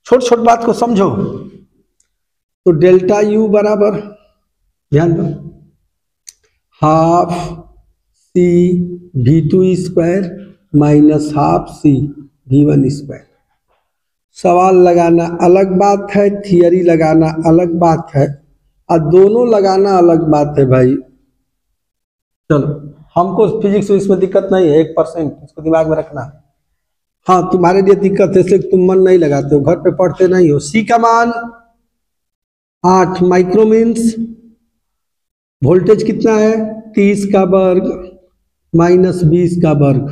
छोट छोट बात को समझो। तो डेल्टा U बराबर, ध्यान दो, half CV2² minus half CV1²। सवाल लगाना अलग बात है, थियरी लगाना अलग बात है, और दोनों लगाना अलग बात है भाई। चलो, हमको फिजिक्स इसमें दिक्कत नहीं है, 1%, इसको दिमाग में रखना। हाँ, तुम्हारे लिए दिक्कत है इसलिए तुम मन नहीं लगाते हो, घर पे पढ़ते नहीं हो। सी का मान 8 माइक्रो मीन्स वोल्टेज कितना है? 30 का वर्ग माइनस 20 का वर्ग,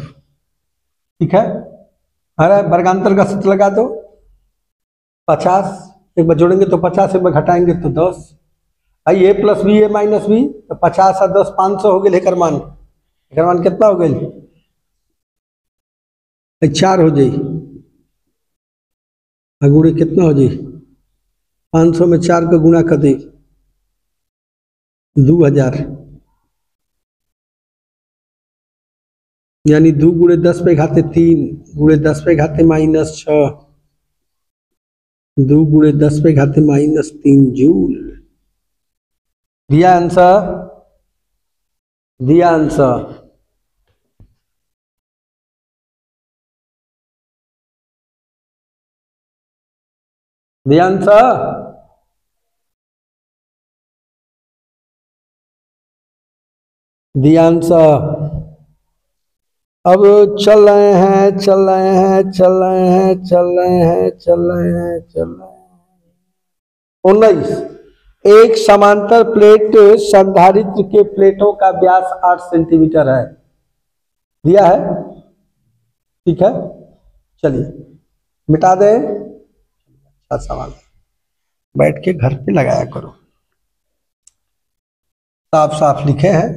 ठीक है। अरे वर्गांतर का सूत्र लगा दो, 50, एक बार जोड़ेंगे तो 50, एक बार घटाएंगे तो 10। भाई A plus B A minus B, तो 50 और 10 500 हो गए। लेकर मान कितना हो गए? 4 हो जाए, गुणे कितना हो जाए? 500 में 4 का गुणा कर दे, 2000, यानी 2 गुणे 10 पे घाते 3 गुणे 10 पे घाते -6, 2 गुणे 10 पे घाते -3 जूल। दिया आंसर, दिया आंसर। दिया आंसर। दिया आंसर। अब चल रहे हैं, चल रहे हैं, चल रहे हैं, चल रहे हैं, चल रहे हैं, चल रहे हैं। 19, एक समांतर प्लेट संधारित्र के प्लेटों का व्यास 8 सेंटीमीटर है, दिया है, ठीक है। चलिए मिटा दे। अच्छा सवाल, बैठ के घर पे लगाया करो, साफ साफ लिखे हैं।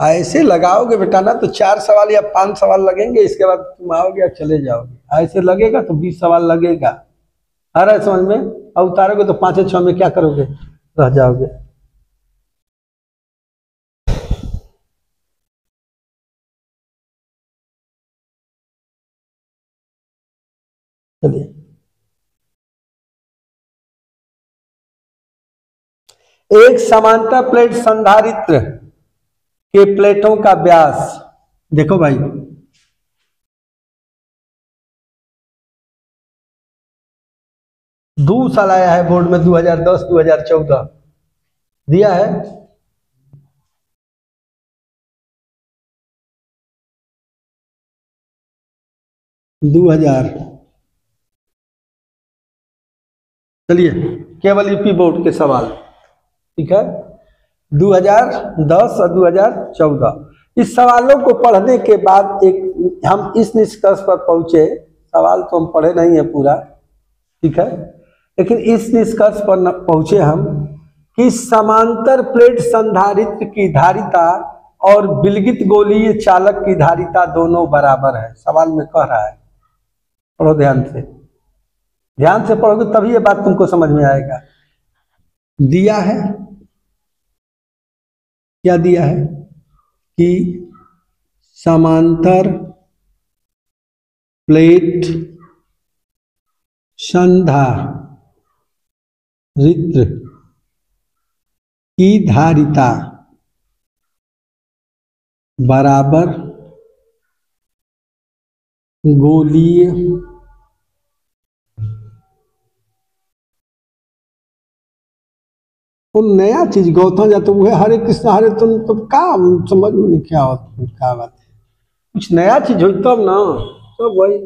ऐसे लगाओगे बेटा ना तो 4 सवाल या 5 सवाल लगेंगे, इसके बाद तुम आओगे और चले जाओगे। ऐसे लगेगा तो 20 सवाल लगेगा। आ रहा है समझ में? और उतारोगे तो 5 6 में क्या करोगे, रह जाओगे। चलिए, एक समांतर प्लेट संधारित्र के प्लेटों का व्यास, देखो भाई, साल आया है बोर्ड में 2010 2014 दिया है। दो हजार, चलिए केवल यूपी बोर्ड के सवाल, ठीक है, 2010 और 2014। इस सवालों को पढ़ने के बाद एक हम इस निष्कर्ष पर पहुंचे, सवाल तो हम पढ़े नहीं है पूरा, ठीक है, लेकिन इस निष्कर्ष पर पहुंचे हम कि समांतर प्लेट संधारित्र की धारिता और विलगित गोलीय चालक की धारिता दोनों बराबर है। सवाल में कह रहा है, पढ़ो ध्यान से, ध्यान से पढ़ोगे तभी ये बात तुमको समझ में आएगा। दिया है, क्या दिया है कि समांतर प्लेट संधारित्र की धारिता बराबर गोलीय वो नया चीज गौतम या तो वह हरे कृष्ण हरे तुम का समझ में नहीं क्या होता, क्या बात है, कुछ नया चीज हो तब ना, सब वही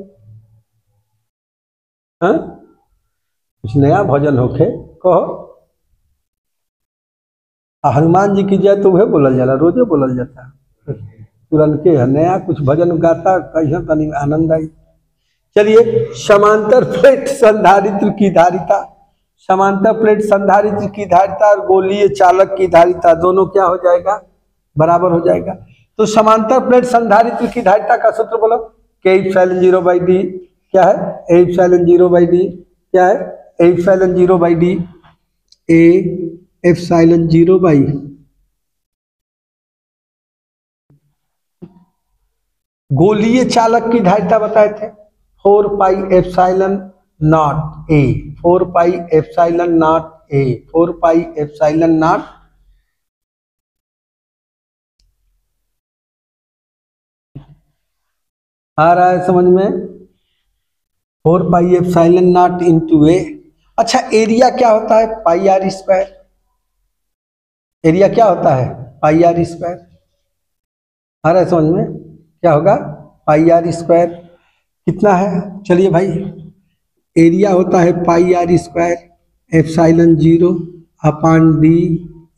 कुछ नया भजन होके कहो। हनुमान जी की जय तो वह बोलल जाला, रोजे बोलल जाता, तुरंत के नया कुछ भजन गाता कहीं तनी आनंद आई। चलिए, समांतर प्लेट संधारित्र की धारिता, समांतर प्लेट संधारित्र की धारिता और गोलीय चालक की धारिता दोनों क्या हो जाएगा, बराबर हो जाएगा। तो समांतर प्लेट संधारित्र की धारिता का सूत्र बोलो, K(0/D) क्या है, A(0/D) क्या है, A(0/D) A(0) गोलीय चालक की धारिता बताए थे 4πε0 A, 4πε0 A, 4πε0 आ रहा है समझ में, 4πε0 इंटू A। अच्छा, एरिया क्या होता है, πr², एरिया क्या होता है, πr², आ रहा है समझ में, क्या होगा, πr², कितना है, चलिए भाई, एरिया होता है πr²ε0/D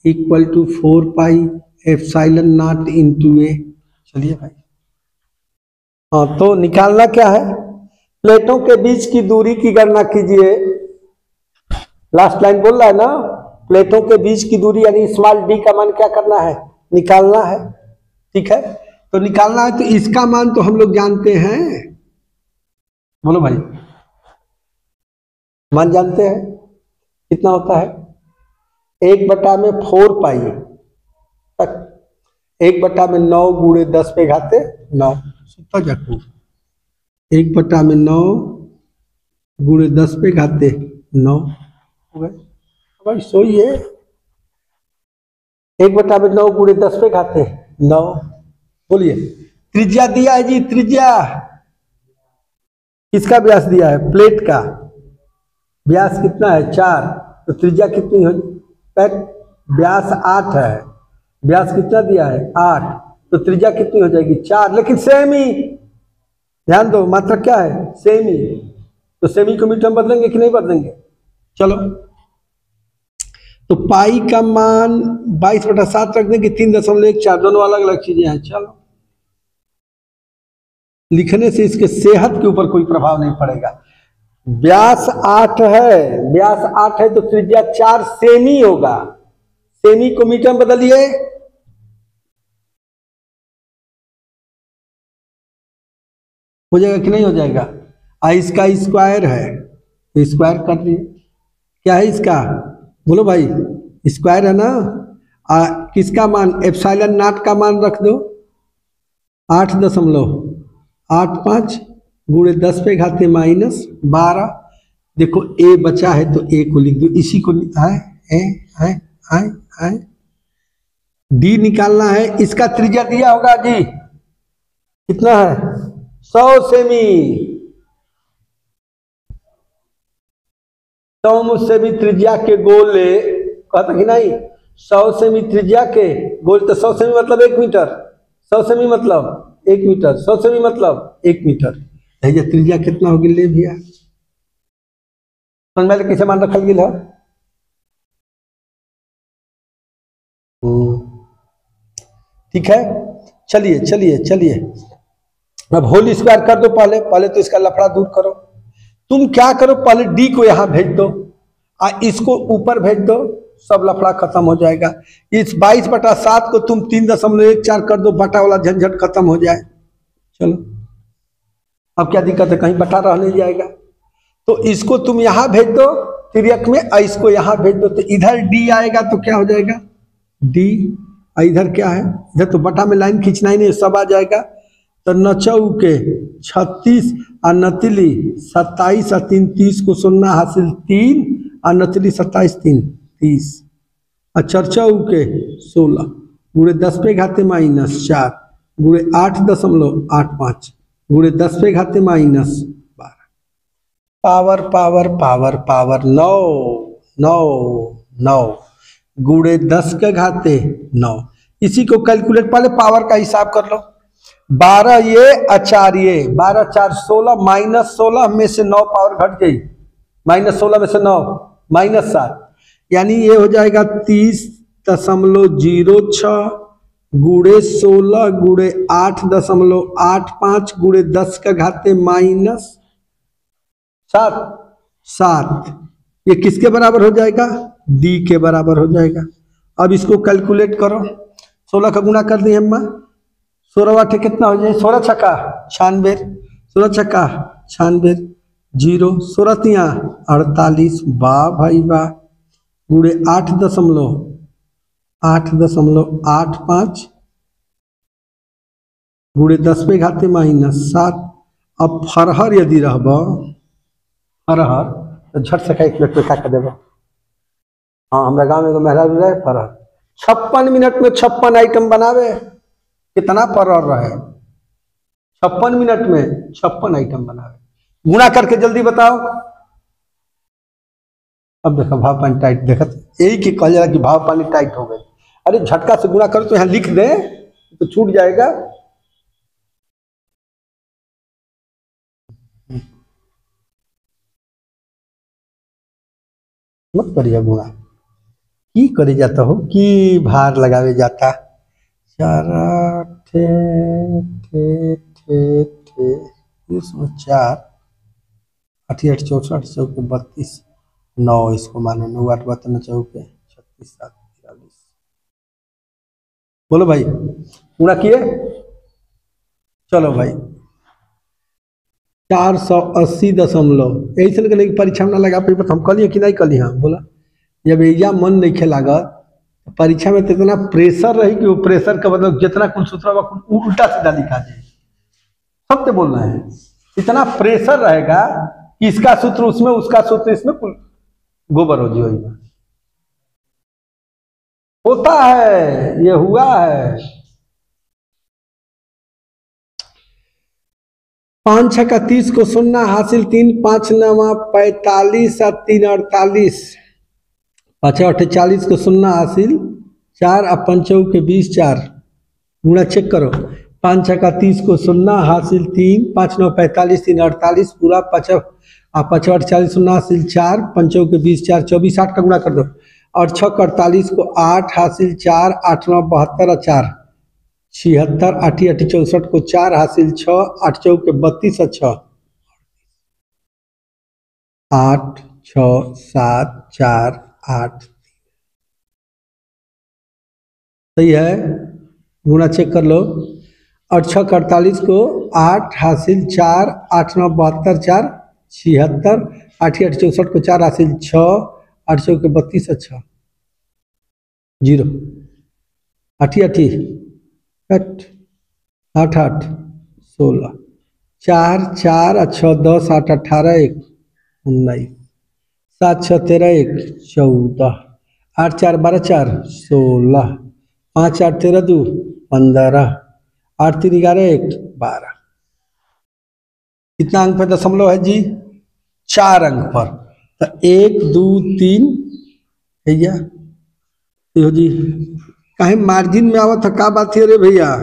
= 4πε0 इंटू A। चलिए भाई, हाँ, तो निकालना क्या है, प्लेटों के बीच की दूरी की गणना कीजिए। लास्ट लाइन बोल रहा है ना, प्लेटों के बीच की दूरी यानी स्मॉल d का मान क्या करना है, निकालना है, ठीक है। तो निकालना है तो इसका मान तो हम लोग जानते हैं, बोलो भाई, मान जानते हैं, कितना होता है, 1/4π तक, 1/9 × 10⁻9 सुता जाकू, 1/9 × 10⁻9 हो गए भाई, सोई है, 1/9 × 10⁻9। बोलिए, त्रिज्या दिया है जी, त्रिज्या किसका व्यास दिया है, प्लेट का व्यास कितना है, 4, तो त्रिज्या कितनी हो, व्यास 8 है, व्यास कितना दिया है 8, तो त्रिज्या कितनी हो जाएगी 4, लेकिन सेमी, ध्यान दो मात्रक क्या है, सेमी, तो सेमी को मीटर में बदलेंगे कि नहीं बदलेंगे। चलो, तो पाई का मान 22/7 रख देंगे, 3.14, दोनों अलग अलग चीजें हैं। चलो, लिखने से इसके सेहत के ऊपर कोई प्रभाव नहीं पड़ेगा। व्यास 8 है, व्यास 8 है तो त्रिज्या 4 सेमी होगा, सेमी को मीटर में बदलिए, हो जाएगा कि नहीं हो जाएगा? इसका स्क्वायर है तो स्क्वायर कर दिए। क्या है इसका? बोलो भाई, स्क्वायर है ना। किसका मान? एप्सिलॉन नॉट का मान रख दो 8.85 गुणे 10 पे घाते -12। देखो ए बचा है तो ए को लिख दो, इसी को आए डी निकालना है। इसका त्रिज्या दिया होगा जी, कितना है? 100 सेमी। 100 सेमी त्रिज्या के गोले, कहता कि नहीं 100 सेमी त्रिज्या के गोल, तो 100 सेमी मतलब 1 मीटर, 100 सेमी मतलब 1 मीटर, 100 सेमी मतलब 1 मीटर। भैया त्रिज्या कितना होगी ले भैया, समझ में कैसे मान रखल गेल है। ठीक है, चलिए चलिए चलिए, अब होल स्क्वायर कर दो। पहले तो इसका लफड़ा दूर करो। तुम क्या करो, पहले डी को यहां भेज दो और इसको ऊपर भेज दो, सब लफड़ा खत्म हो जाएगा। इस 22/7 को तुम 3.14 कर दो, बटा वाला झंझट खत्म हो जाए। चलो, अब क्या दिक्कत है, कहीं बटा रह नहीं जाएगा। तो इसको तुम यहां भेज दो तिर्यक में, और इसको यहां भेज दो, तो इधर डी आएगा तो क्या हो जाएगा डी, इधर क्या है, इधर तो बटा में लाइन खींचना ही नहीं, सब आ जाएगा। तो 9 चौके 36 और 9 27 और 3 30 को 0 हासिल 3 और 9 27 3 30 और 4 चौके 16 गुणे 10 पे घाते -4 गुणे 8.85 गुणे 10 पे घाते -12 पावर पावर पावर पावर 9 9 9 गुणे 10 के घाते 9। इसी को कैलकुलेट, पहले पावर का हिसाब कर लो। 12 ये 4 ये, 12 4 16 -16 में से 9 पावर घट गई, -16 में से 9 -7, यानी ये हो जाएगा 30.06 गुणे 16 गुणे 8.85 गुणे 10 का घाते -7। ये किसके बराबर हो जाएगा? डी के बराबर हो जाएगा। अब इसको कैलकुलेट करो, 16 का गुणा कर दिए अम्मा, 16 8 कितना हो जाए, 16 छक्का 96, 16 छक्का 96 0, 16 तिया 48, वाह भाई वाह, गुणे 8.85 गुणे 10 पे घाते -7। अब फरहर यदि रहब, फरहर तो झट से एक मिनट में क्या कर देगा। हाँ, हमारे गाँव में एगो महिला रहे फरहर, 56 मिनट में 56 आइटम बनावे। कितना फरहर रहे? 56 मिनट में 56 आइटम बनावे। गुणा करके जल्दी बताओ। अब देखो भाव पानी टाइट, देखत यही की कह जाएगा कि भाव पानी टाइट हो गए। अरे झटका से गुणा करो तो यहाँ लिख दे तो छूट जाएगा। मत करिए गुणा, की करे जाता हो कि भार लगावे जाता। 4 ठे ठे ठे ठे 4 8 8 64 चौके 32 9, इसको मानो 9 8 52 चौके 36 7 43। बोलो भाई, पूरा किए? चलो भाई, 480 यही से लेकिन परीक्षा में ना लगा पाई, हम कलिए कि नहीं कलिए। हाँ बोला, जब एग्जाम मन नहीं खेलागा परीक्षा में तो इतना प्रेशर रही कि वो प्रेशर का मतलब जितना कुल सूत्र होगा उल्टा सीधा लिखा जाए। सत्य बोलना है, इतना प्रेशर रहेगा कि इसका सूत्र उसमें, उसका सूत्र इसमें, कुल गोबर हो जाए। होता है, ये हुआ है। 5 6 30 को 0 हासिल 3 5 9 45 और 3 48 5 8 40 को 0 हासिल 4 और 5 के 20 4 गुणा चेक करो। 5 6 30 को 0 हासिल 3 5 9 45 3 48 पूरा 5 8 40 0 हासिल 4 5 के 20 4 24 8 का गुणा कर दो। और 6 48 को 8 हासिल 4 8 9 72 और 4 76 8 8 64 को 4 हासिल 6 8 के 32 और 6 8 6 7 4 8 सही है। गुणा चेक कर लो। और 6 को 8 हासिल 4, 8 9 72, 4 76, 8 8 64 को 4 हासिल 6, 8 6 के 32 6 0, 8 8 8 8 8 16, 4 4 6 10 8 18 1 19, 7 6 13 1 14, 8 4 12 4 16, 5 8 13 2 15, 8 3 11 1 12। कितना अंक पे दशमलव है जी? 4 अंक पर। तो 1 2 3 भैया यो जी कहीं मार्जिन में आवत था का बात है रे भैया?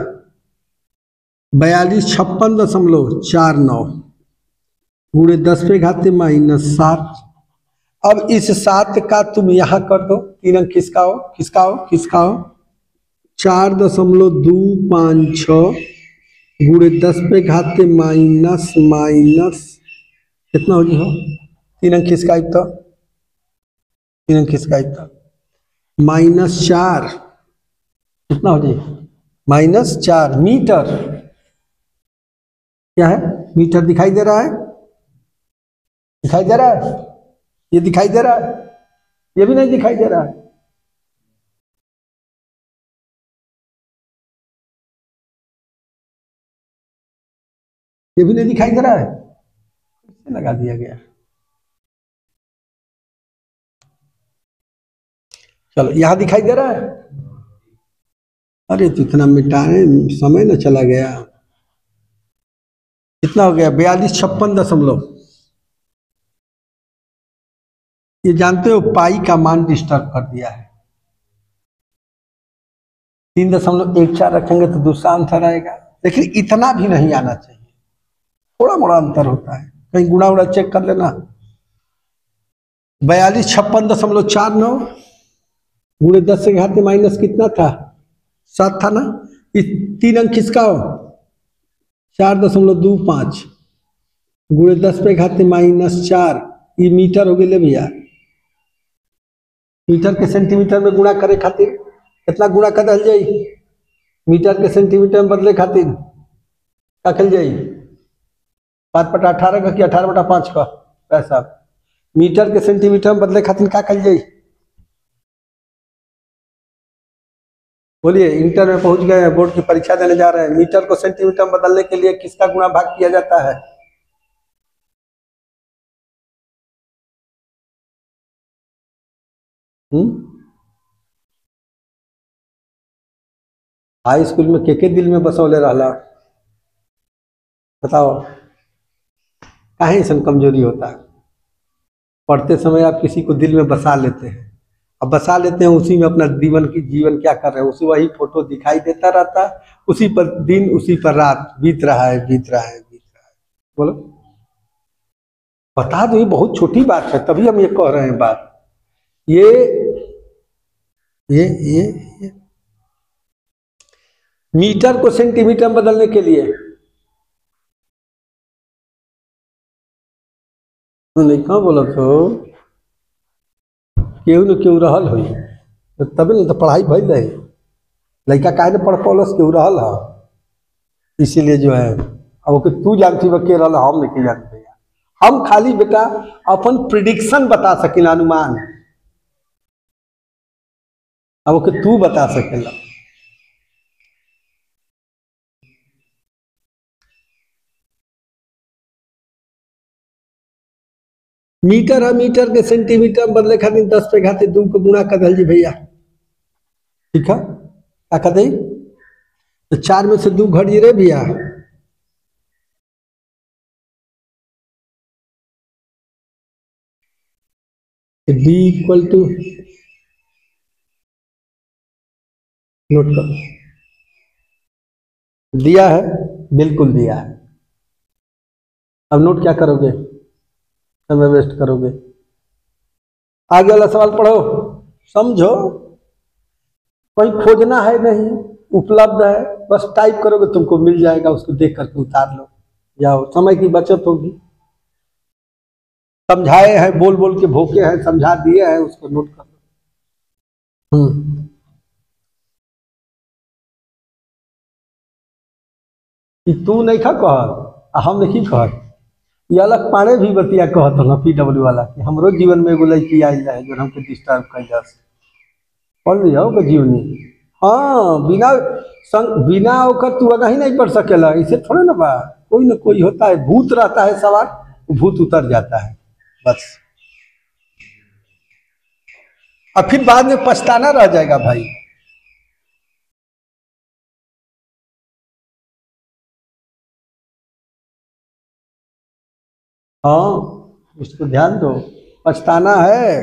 4256.49 गुणे 10 पे घाते -7। अब इस 7 का तुम यहां कर दो, 3 अंक खिसकाओ खिसकाओ खिसकाओ, 4.256 गुणे 10 पे घाते माइनस कितना हो जी? हो 3 अंक खिसकाई तो -4 कितना हो जाए? -4 मीटर। क्या है? मीटर दिखाई दे रहा है? दिखाई दे रहा है? ये दिखाई दे रहा है? ये भी नहीं दिखाई दे रहा है। ये भी नहीं दिखाई दे रहा है। कैसे लगा दिया गया? चलो यहां दिखाई दे रहा है। अरे तो इतना मिटाने समय न चला गया। कितना हो गया? 4256 ये जानते हो पाई का मान डिस्टर्ब कर दिया है। 3.14 रखेंगे तो दूसरा आंसर आएगा, लेकिन इतना भी नहीं आना चाहिए, थोड़ा मोड़ा अंतर होता है। कहीं गुणा उड़ा चेक कर लेना। 4256.49 गुणे 10 से घाते माइनस कितना था? 7 था ना? इस 3 अंक खिसकाओ, 4.25 गुणे 10 पे घाते -4, ये मीटर हो गए भैया। मीटर के सेंटीमीटर में गुणा करे खातिर कितना गुणा कर जाई? मीटर के सेंटीमीटर में बदले खातिर क्या खल जाई? 5/18 का कि 18/5 का? पैसा मीटर के सेंटीमीटर में बदले खातिर क्या खल जाई? बोलिए, इंटर में पहुंच गए, बोर्ड की परीक्षा देने जा रहे हैं, मीटर को सेंटीमीटर में बदलने के लिए किसका गुणा भाग किया जाता है? हाई स्कूल में के दिल में बसौले रहला? बताओ काहे ऐसा कमजोरी होता है? पढ़ते समय आप किसी को दिल में बसा लेते हैं, अब बसा लेते हैं, उसी में अपना जीवन क्या कर रहे हैं, उसी वही फोटो दिखाई देता रहता है, उसी पर दिन उसी पर रात बीत रहा है बीत रहा है बीत रहा है। बोलो, बता दो, ये बहुत छोटी बात है, तभी हम ये कह रहे हैं बात। ये मीटर को सेंटीमीटर में बदलने के लिए नहीं कहा बोला तो केहू न केहू रहल हुई, तभी ना तो पढ़ाई भइल रही। लड़का काहे न पढ़ पौलस, केहू रहल है, इसीलिए जो है अब कि तू जानती हो के रहल, हम नहीं जानते। हम खाली बेटा अपन प्रिडिक्शन बता सकिला, अनुमान, अब कि तू बता सकेला। मीटर है, मीटर के सेंटीमीटर बदले खातिर 10 पे घाते 2 को गुणा कर दल जी भैया। ठीक है, क्या कर दी? तो 4 में से 2 घट जी रे भैया। D इक्वल टू, नोट कर, दिया है, बिल्कुल दिया है। अब नोट क्या करोगे? समय वेस्ट करोगे? आगे वाला सवाल पढ़ो, समझो, कहीं खोजना है नहीं, उपलब्ध है, बस टाइप करोगे तुमको मिल जाएगा, उसको देख करके उतार लो, जाओ, समय की बचत होगी। समझाए हैं, बोल बोल के भोके हैं, समझा दिए हैं, उसको नोट कर लो। कि तू नहीं खा कह हम नहीं कह ये अलग पाने भी बतिया कहत ना PW वाला कि हमरो जीवन में एगो लड़की आयल है जो हमके डिस्टर्ब कर पढ़ लिया जीवनी। हाँ बिना ओकर तू अगर ही नहीं पढ़ सकेला, इसे थोड़े ना बा, कोई ना कोई होता है, भूत रहता है सवार, भूत उतर जाता है बस, और फिर बाद में पछताना रह जाएगा भाई। हाँ उसको ध्यान दो, पछताना है,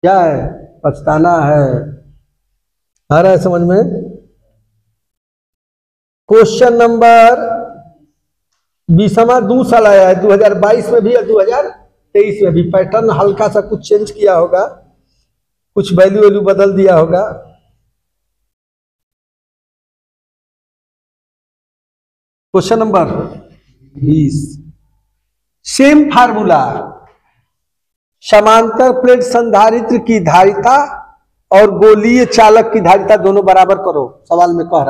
क्या है पछताना है। आ रहा है समझ में? क्वेश्चन नंबर 20 2 साल आया है, 2022 में भी और 2023 में भी। पैटर्न हल्का सा कुछ चेंज किया होगा, कुछ वैल्यू बदल दिया होगा। क्वेश्चन नंबर 20, सेम फार्मूला, समांतर प्लेट संधारित्र की धारिता और गोलीय चालक की धारिता दोनों बराबर करो। सवाल में कह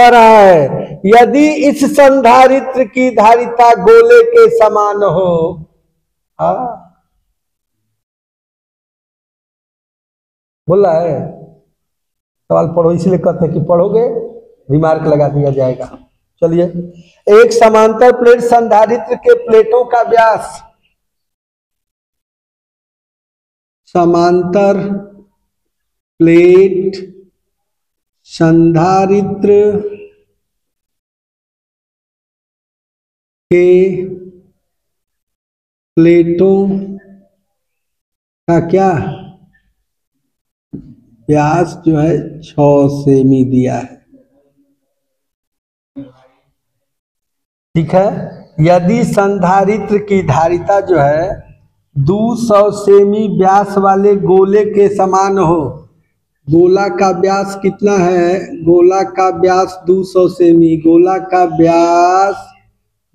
रहा है यदि इस संधारित्र की धारिता गोले के समान हो, बोला है सवाल पढ़ो, इसलिए कहते हैं कि पढ़ोगे रिमार्क लगा दिया जाएगा। चलिए, एक समांतर प्लेट संधारित्र के प्लेटों का व्यास, समांतर प्लेट संधारित्र के प्लेटों का क्या व्यास जो है 6 सेमी दिया है। ठीक है, यदि संधारित्र की धारिता जो है 200 सेमी व्यास वाले गोले के समान हो, गोला का व्यास कितना है, गोला का व्यास 200 सेमी, गोला का व्यास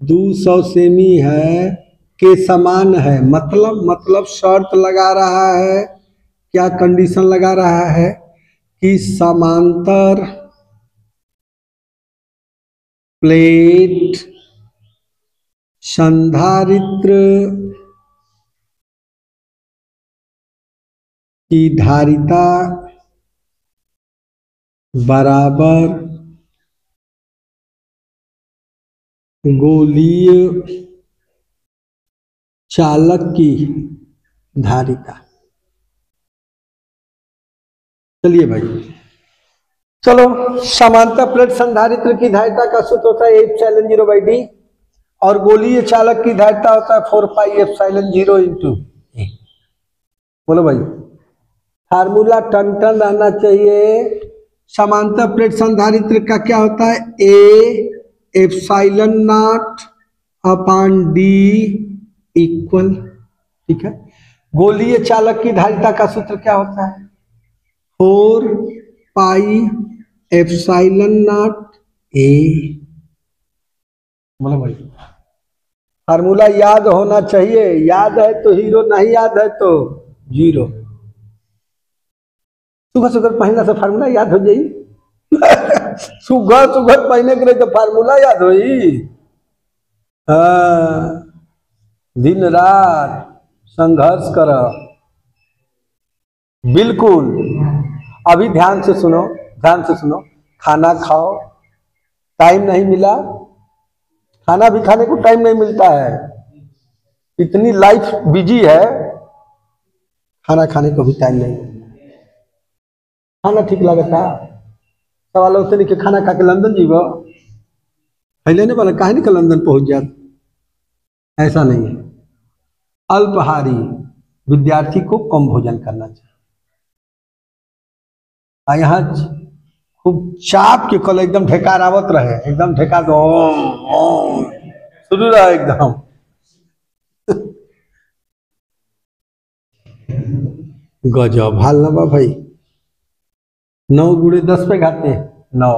200 सेमी है, के समान है, मतलब शर्त लगा रहा है, क्या कंडीशन लगा रहा है कि समांतर प्लेट संधारित्र की धारिता बराबर गोलीय चालक की धारिता। चलिए भाई, चलो, समांतर प्लेट संधारित्र की धारिता का सूत्र होता है ε0/d और गोलीय चालक की धारिता होता है 4πε0 इंटू। बोलो भाई, फार्मूला टन रहना चाहिए। समांतर प्लेट संधारित्र का क्या होता है, A ε0/d इक्वल, ठीक है। गोलीय चालक की धारिता का सूत्र क्या होता है, 4πε0a। बोलो भाई, फार्मूला याद होना चाहिए, याद है तो हीरो, नहीं याद है तो जीरो। सुबह पहनने से फार्मूला याद हो जाई सुबह पहने के लिए तो फार्मूला याद हो, दिन रात संघर्ष कर। बिल्कुल, अभी ध्यान से सुनो, खाना खाओ, टाइम नहीं मिला, खाना भी खाने को टाइम नहीं मिलता है, इतनी लाइफ बिजी है, खाना खाने को भी टाइम नहीं। खाना ठीक लगता, सवाल होते नहीं कि खाना खा के लंदन जीव पहले नहीं बोला कहे नहीं कि लंदन पहुंच जात, ऐसा नहीं है। अल्पाहारी विद्यार्थी को कम भोजन करना चाहिए। यहाँ खूब चाप के कल एकदम ढेकार आवत रहे, एकदम ढेकार दो शुरू रहा एकदम गजब हाल ना बा भाई। 9 गुणे 10 पे घाते 9,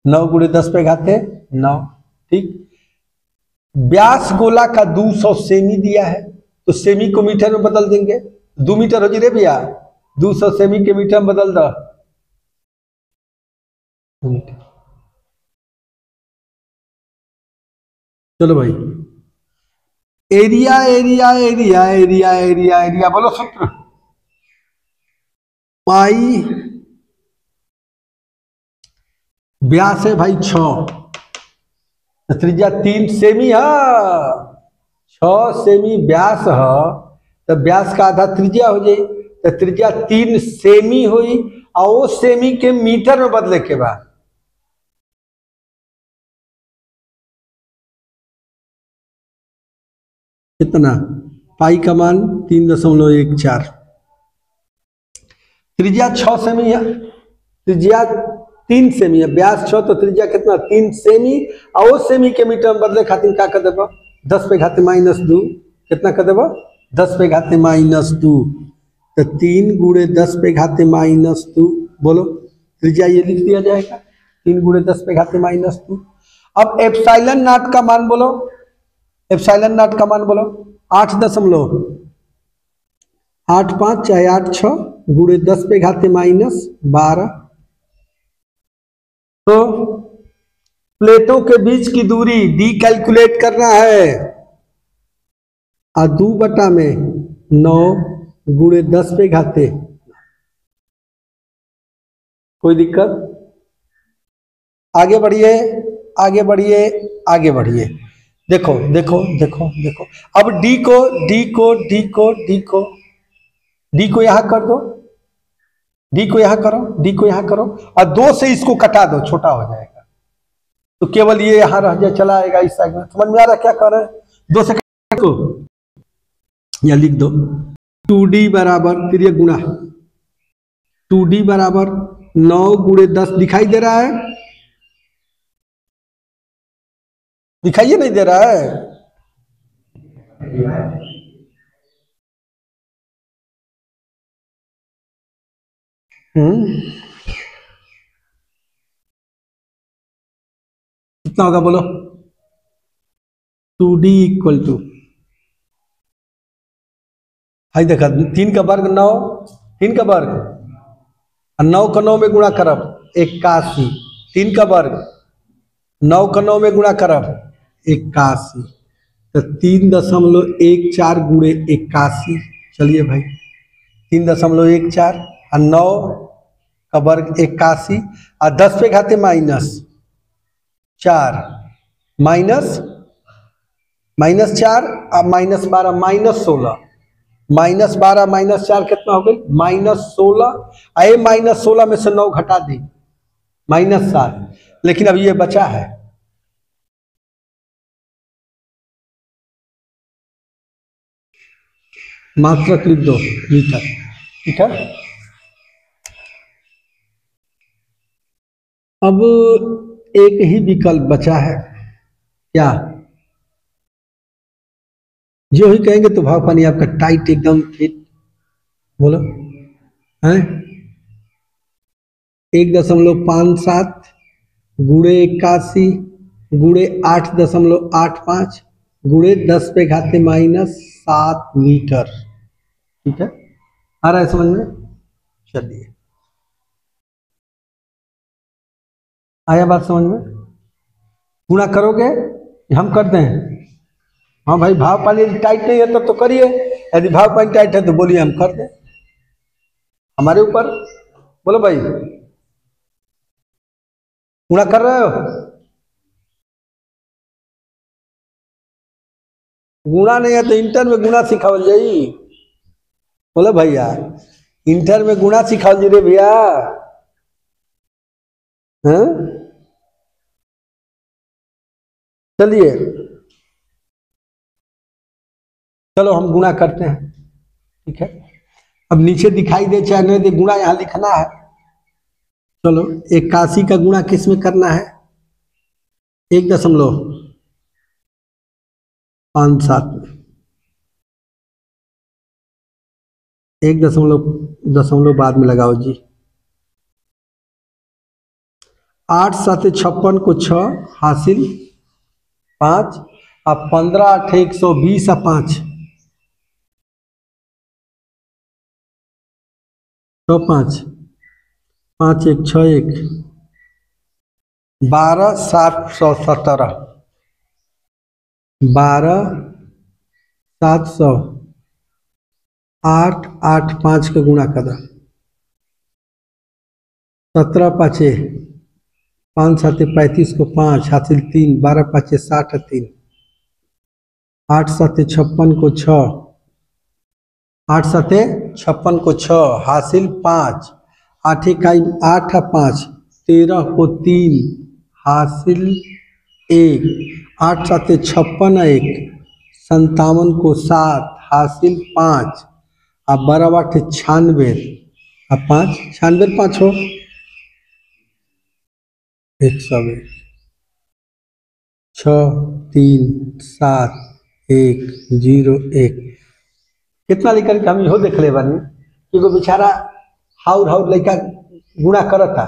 9 गुणे 10 पे घाते 9, ठीक। व्यास गोला का 200 सेमी दिया है, तो सेमी को मीटर में बदल देंगे, 2 मीटर हो जी रे भैया, 200 सेमी के मीटर में बदल दो, 2 मीटर। चलो भाई, area area area area area area बोलो सूत्र। पाई व्यास है भाई 6, त्रिज्या 3 सेमी है, 6 सेमी व्यास है, तो व्यास का आधा त्रिज्या हो जाए, तो त्रिज्या 3 सेमी हुई, और वो सेमी के मीटर में बदले के बाद कितना, पाई का मान 3.14, त्रिज्या 6 सेमी है, त्रिज्या 3 सेमी है, व्यास 6, तो त्रिज्या कितना 3 सेमी, और वो सेमी के मीटर में बदले खातिर क्या कर देबो, 10 पे घाते -2, कितना कर देबो 10 पे घाते -2, तो 3 गुणे 10 पे घाते -2, बोलो त्रिज्या ये लिख दिया जाएगा 3 गुणे 10 पे घाते -2। अब एप्सिलॉन नॉट का मान बोलो, एप्सिलॉन नॉट का मान बोलो 8.85 चाहे 8.6 गुणे 10 पे घाते -12। तो प्लेटों के बीच की दूरी डी कैलकुलेट करना है, और 2/9 गुणे 10 पे घाते, कोई दिक्कत, आगे बढ़िए आगे बढ़िए आगे बढ़िए, देखो देखो देखो देखो, अब डी को डी को डी को डी को डी को यहां कर दो, डी को यहां करो, डी को यहां करो, और 2 से इसको कटा दो, छोटा हो जाएगा, तो केवल ये यहां रह जाए, चला आएगा इस साइड में। समझ में आ रहा क्या कर रहे हैं, 2 से को या लिख दो 2D बराबर, फिर ये गुणा 2D बराबर 9 गुणे 10, दिखाई दे रहा है, दिखाइए नहीं दे रहा है, कितना होगा बोलो, 2D इक्वल टू, हाई देखा 3 का वर्ग 9, 3 का वर्ग, 9 का 9 में गुणा करब 81, 3 का वर्ग 9 का 9 में गुणा करब 81, तो 3.14 गुणे 81, चलिए भाई 3.14 और 9 का वर्ग 81, और 10 पे घाते -4, -4 और -12 -16, -12 -4 कितना हो गई -16, आए -16 में से 9 घटा दी -7, लेकिन अब ये बचा है, मात्रक लिख दो मीटर, ठीक है। अब एक ही विकल्प बचा है, क्या, जो ही कहेंगे तो भाव पानी आपका टाइट एकदम फिट, बोलो हैं, 1.57 गुणे 81 गुणे 8.85 गुणे 10 पे घाते -7 मीटर, ठीक है, आ रहा है समझ में, चलिए आया बात समझ में, गुणा करोगे हम करते हैं, हाँ भाई भाव पानी टाइट नहीं है तब तो करिए, यदि भाव पानी टाइट है तो बोलिए हम कर दें, हमारे ऊपर, बोलो भाई गुणा कर रहे हो, गुणा नहीं है तो इंटर में गुणा सिखावल जाई, बोलो भैया इंटर में गुणा सिखावल जी रे भैया, चलिए चलो हम गुणा करते हैं, ठीक है, अब नीचे दिखाई दे चाहे नहीं दे, गुणा यहां लिखना है, चलो 81 का गुणा किस में करना है, 1.57 में, 1 दशमलव बाद में लगाओ जी, 8 7 56 को 6 हासिल 5, अब 15 8 120 और 5 तो 5 5 1 6 1 12 717, 12 700 8 8 5 का गुणा कर 17 पाँचे 5 7 35 को 5 हासिल 3 12 पाँचे 60 3 8 7 56 को 6 8 7 56 को 6 हासिल 5 8 इकाई 8 5 13 को 3 हासिल 1 8 7 56 1 57 को 7 हासिल 5 अब 12 8 96 अब 5 96 5 हो 101 6 3 7 1 0 1 कितना लेकर के हम इहो देख ले बानी कि एगो बेचारा हाउर हाउर लड़का गुणा करता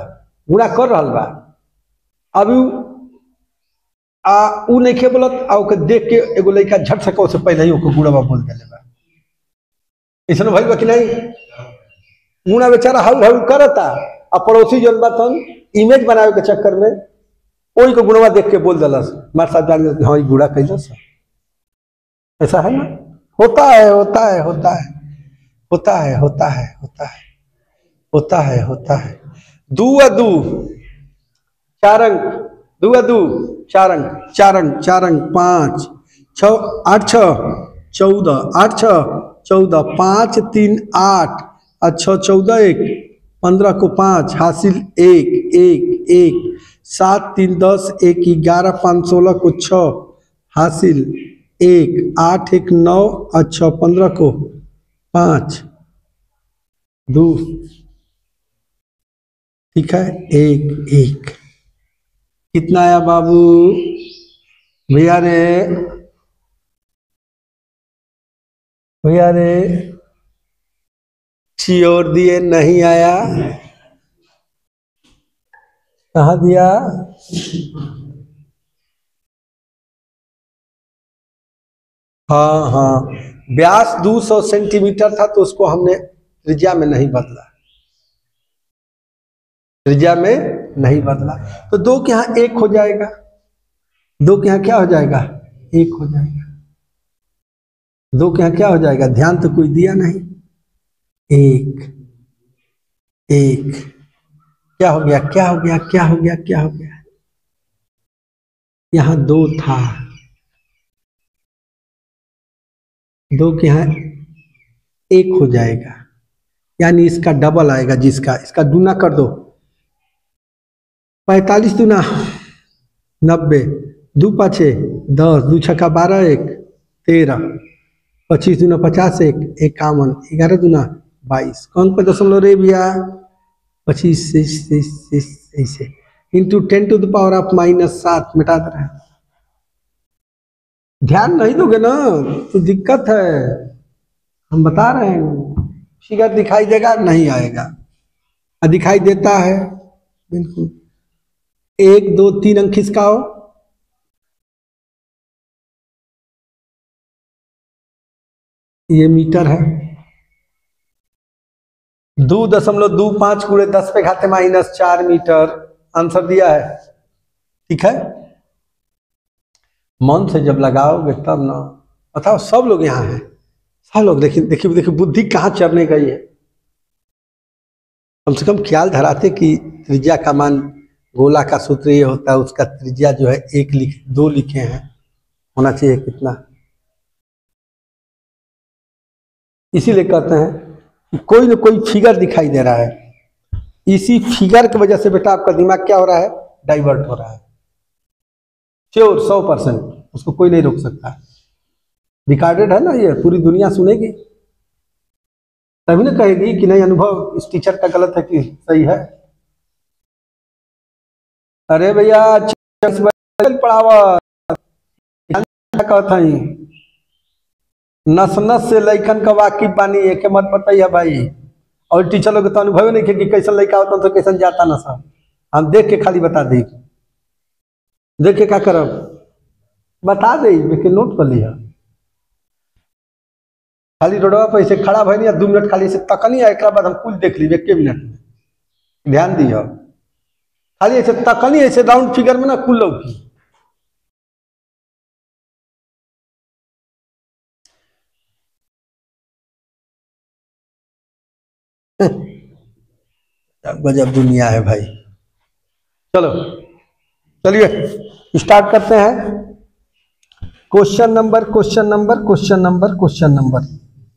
गुणा कर रहा बा अभी उ नहीं खे बोलत आ ओके देख के एगो लड़का झट से से पहले ही ओके गुणा बोल देले बा ऐसा भइल बा कि नहीं गुणा बेचारा हाउर हाउर करता आ पड़ोसी जन बा तन इमेज बनावे के चक्कर में कोई को गुणवा देख के बोल दलस मार साथ जान हाँ ये गुणा कैलस ऐसा है ना होता है होता है होता है होता है होता है होता है होता है होता है 2 2 4 अंक 2 2 4 अंक 4 अंक 4 अंक 5 6 8 6 14 8 6 14 5 3 8 6 14 1 15 को 5 हासिल 1 1 1 7 3 10 1 11 5 16 को 6 हासिल 1 8 1 9 अच्छा 15 को 5 2 ठीक है 1 1 कितना आया बाबू भैया रे चियोर दिए नहीं आया कहा दिया हाँ हाँ व्यास 200 सेंटीमीटर था तो उसको हमने त्रिज्या में नहीं बदला त्रिज्या में नहीं बदला तो 2 के यहाँ 1 हो जाएगा 2 के यहाँ क्या हो जाएगा 1 हो जाएगा 2 के यहाँ क्या हो जाएगा ध्यान तो कोई दिया नहीं 1 1 क्या हो गया क्या हो गया क्या हो गया क्या हो गया यहाँ 2 था 2 के यहाँ 1 हो जाएगा यानी इसका डबल आएगा जिसका इसका दूना कर दो 45 दूना 90 2 5 10 2 6 12 1 13 25 दूना 50 1 51 11 दूना 22 कौन पे दशमलव रे भैया 25 ऐसे into 10 to the power of -7 मिटा दे रहे हैं ध्यान नहीं दोगे ना तो दिक्कत है हम बता रहे हैं फिगर दिखाई देगा नहीं आएगा दिखाई देता है बिल्कुल 1 2 3 अंक किसका हो ये मीटर है 2.25 गुणे 10 पे घाते -4 मीटर आंसर दिया है ठीक है मन से जब लगाओगे तब ना बताओ सब लोग यहाँ हैं सब लोग देखिए देखिए देखिए बुद्धि कहाँ चढ़ने गई है कम से कम ख्याल धराते कि त्रिज्या का मान गोला का सूत्र ये होता है उसका त्रिज्या जो है 1 2 लिखे हैं होना चाहिए कितना इसीलिए कहते हैं कि कोई न कोई फिगर दिखाई दे रहा है इसी फिगर की वजह से बेटा आपका दिमाग क्या हो रहा है डाइवर्ट हो रहा है श्योर 100% उसको कोई नहीं रोक सकता रिकॉर्डेड है ना ये पूरी दुनिया सुनेगी तभी ना कहेगी कि नहीं अनुभव इस टीचर का गलत है कि सही है अरे भैया पढ़ावा कहता ही नस नस से लैकन का वाकिफ बानी है के मत बताइए भाई और टीचर लोग तो अनुभव नहीं कि कैसन लड़का होता तो कैसन जाता ना सब हम देख के खाली बता दी देख के क्या करब बता दे लेकिन नोट कर लिया खाली रोडवा पर ऐसे खड़ा भई 2 मिनट खाली से तकनी एक बाद हम कुल देख ली 1 मिनट में ध्यान दियो खाली ऐसे तकनी ऐसे राउंड फिगर में ना कुल लौकी गजब दुनिया है भाई। चलो चलिए स्टार्ट करते हैं। Question number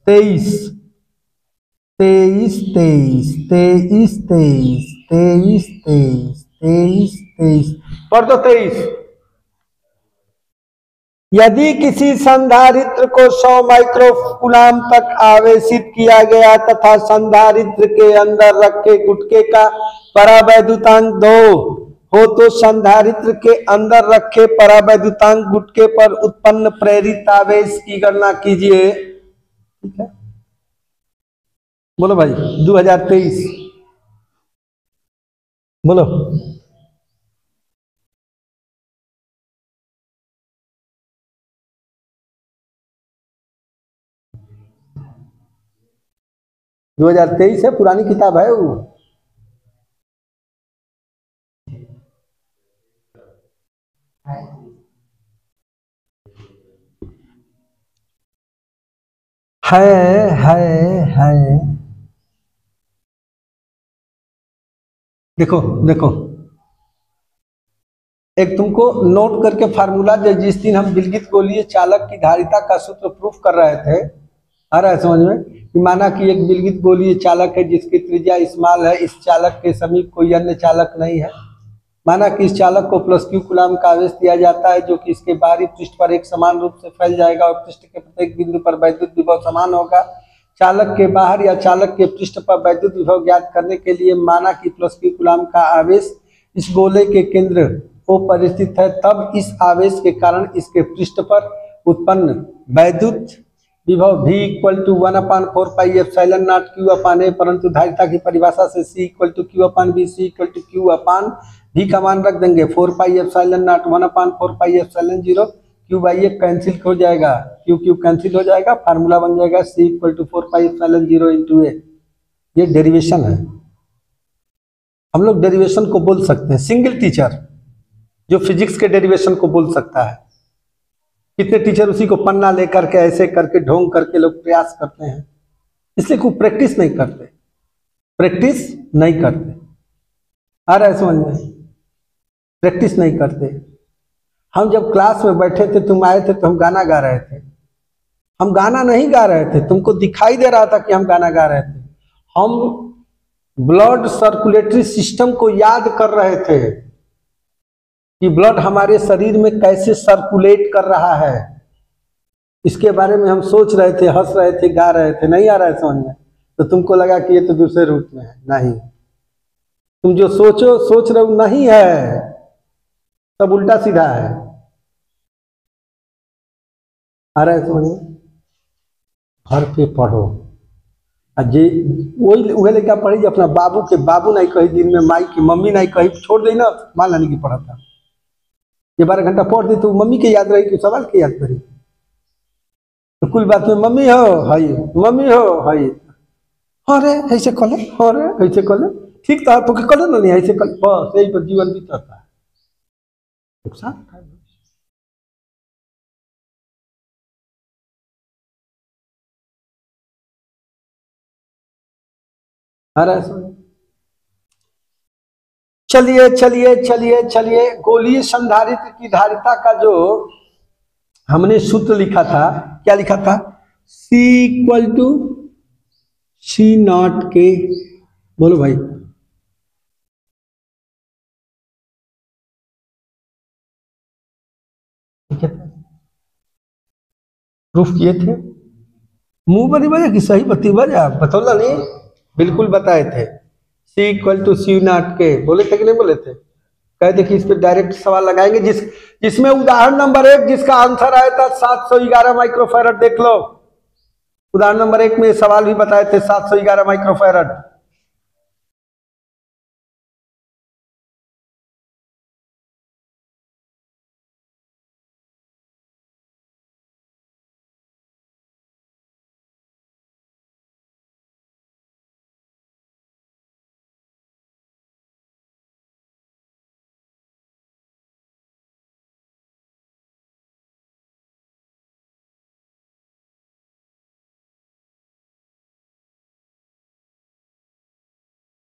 23। 23 पढ़ दो 23। यदि किसी संधारित्र को 100 माइक्रोकूलाम तक आवेशित किया गया तथा संधारित्र के अंदर रखे गुटके का परावैद्युतांक 2 हो तो संधारित्र के अंदर रखे परावैद्युतांक गुटके पर उत्पन्न प्रेरित आवेश की गणना कीजिए। ठीक है, बोलो भाई 2023 बोलो। 2023 है, पुरानी किताब है वो। है देखो देखो, एक तुमको नोट करके फार्मूला जो जिस दिन हम विलगित गोलीय चालक की धारिता का सूत्र प्रूफ कर रहे थे, आ रहा है समझ में? कि माना कि एक विलगित गोलीय चालक है जिसकी त्रिज्या स्मॉल है, इस चालक के समीप कोई अन्य चालक नहीं है। माना कि इस चालक को प्लस क्यू कूलाम का आवेश दिया जाता है जो कि इसके बाहरी पृष्ठ पर एक समान रूप से फैल जाएगा और पृष्ठ के प्रत्येक बिंदु पर वैद्युत विभव समान होगा। चालक के बाहर या चालक के पृष्ठ पर वैद्युत विभव ज्ञात करने के लिए माना कि प्लस क्यू कूलाम का आवेश इस गोले के केंद्र O पर स्थित है, तब इस आवेश के कारण इसके पृष्ठ पर उत्पन्न वैद्युत विभव V equal to 1/4 pi epsilon naught Q upon A, परंतु धारिता की परिभाषा से C equal to Q upon B, C equal to Q upon V का मान रख देंगे 4 pi epsilon naught 1/4 pi epsilon 0, Q by A cancel हो जाएगा, Q कैंसिल हो जाएगा, फार्मूला बन जाएगा C equal to 4 pi epsilon 0 into A। ये डेरिवेशन है, हम लोग डेरिवेशन को बोल सकते हैं। सिंगल टीचर जो फिजिक्स के डेरिवेशन को बोल सकता है, कितने टीचर उसी को पन्ना लेकर के ऐसे करके ढोंग करके लोग प्रयास करते हैं, इसलिए कोई प्रैक्टिस नहीं करते, प्रैक्टिस नहीं करते। आ रहा है समझ में? प्रैक्टिस नहीं करते। हम जब क्लास में बैठे थे, तुम आए थे तो हम गाना गा रहे थे। हम गाना नहीं गा रहे थे, तुमको दिखाई दे रहा था कि हम गाना गा रहे थे। हम ब्लड सर्कुलेटरी सिस्टम को याद कर रहे थे कि ब्लड हमारे शरीर में कैसे सर्कुलेट कर रहा है, इसके बारे में हम सोच रहे थे, हंस रहे थे, गा रहे थे। नहीं आ रहा है समझ में? तो तुमको लगा कि ये तो दूसरे रूट में है। नहीं, तुम जो सोच रहे हो नहीं है, सब उल्टा सीधा है। आ रहा है समझ में? घर पे पढ़ो। जे वही वही लेकर पढ़ी जो अपना बाबू के बाबू नहीं कही दिन में, माई की मम्मी नहीं कही, छोड़ दी ना, मान लाने की पढ़ा था। ये 12 घंटा पढ़ दी तो मम्मी के याद रही कि सवाल के याद करी। तो कुल बात में मम्मी हो हाई, मम्मी हो हाई, अरे ऐसे कले, अरे ऐसे कले, ठीक था तो कले ना, नहीं ऐसे कले, बस यही पर जीवन बीत रहता है। नुकसान आ रहा है। चलिए चलिए चलिए चलिए, गोलीय संधारित्र की धारिता का जो हमने सूत्र लिखा था, क्या लिखा था? C equal to C naught K, बोलो भाई। ठीक है, प्रूफ किए थे। मुंह पर नहीं बजा कि सही बत्ती बजा, बतौला नहीं, बिल्कुल बताए थे। C equal to C naught K बोले थे कि नहीं बोले थे? कहते कि इस पे डायरेक्ट सवाल लगाएंगे, जिसमें उदाहरण नंबर 1 जिसका आंसर आया था 711 माइक्रोफैरड, देख लो। उदाहरण नंबर 1 में सवाल भी बताए थे 711 माइक्रोफैरड।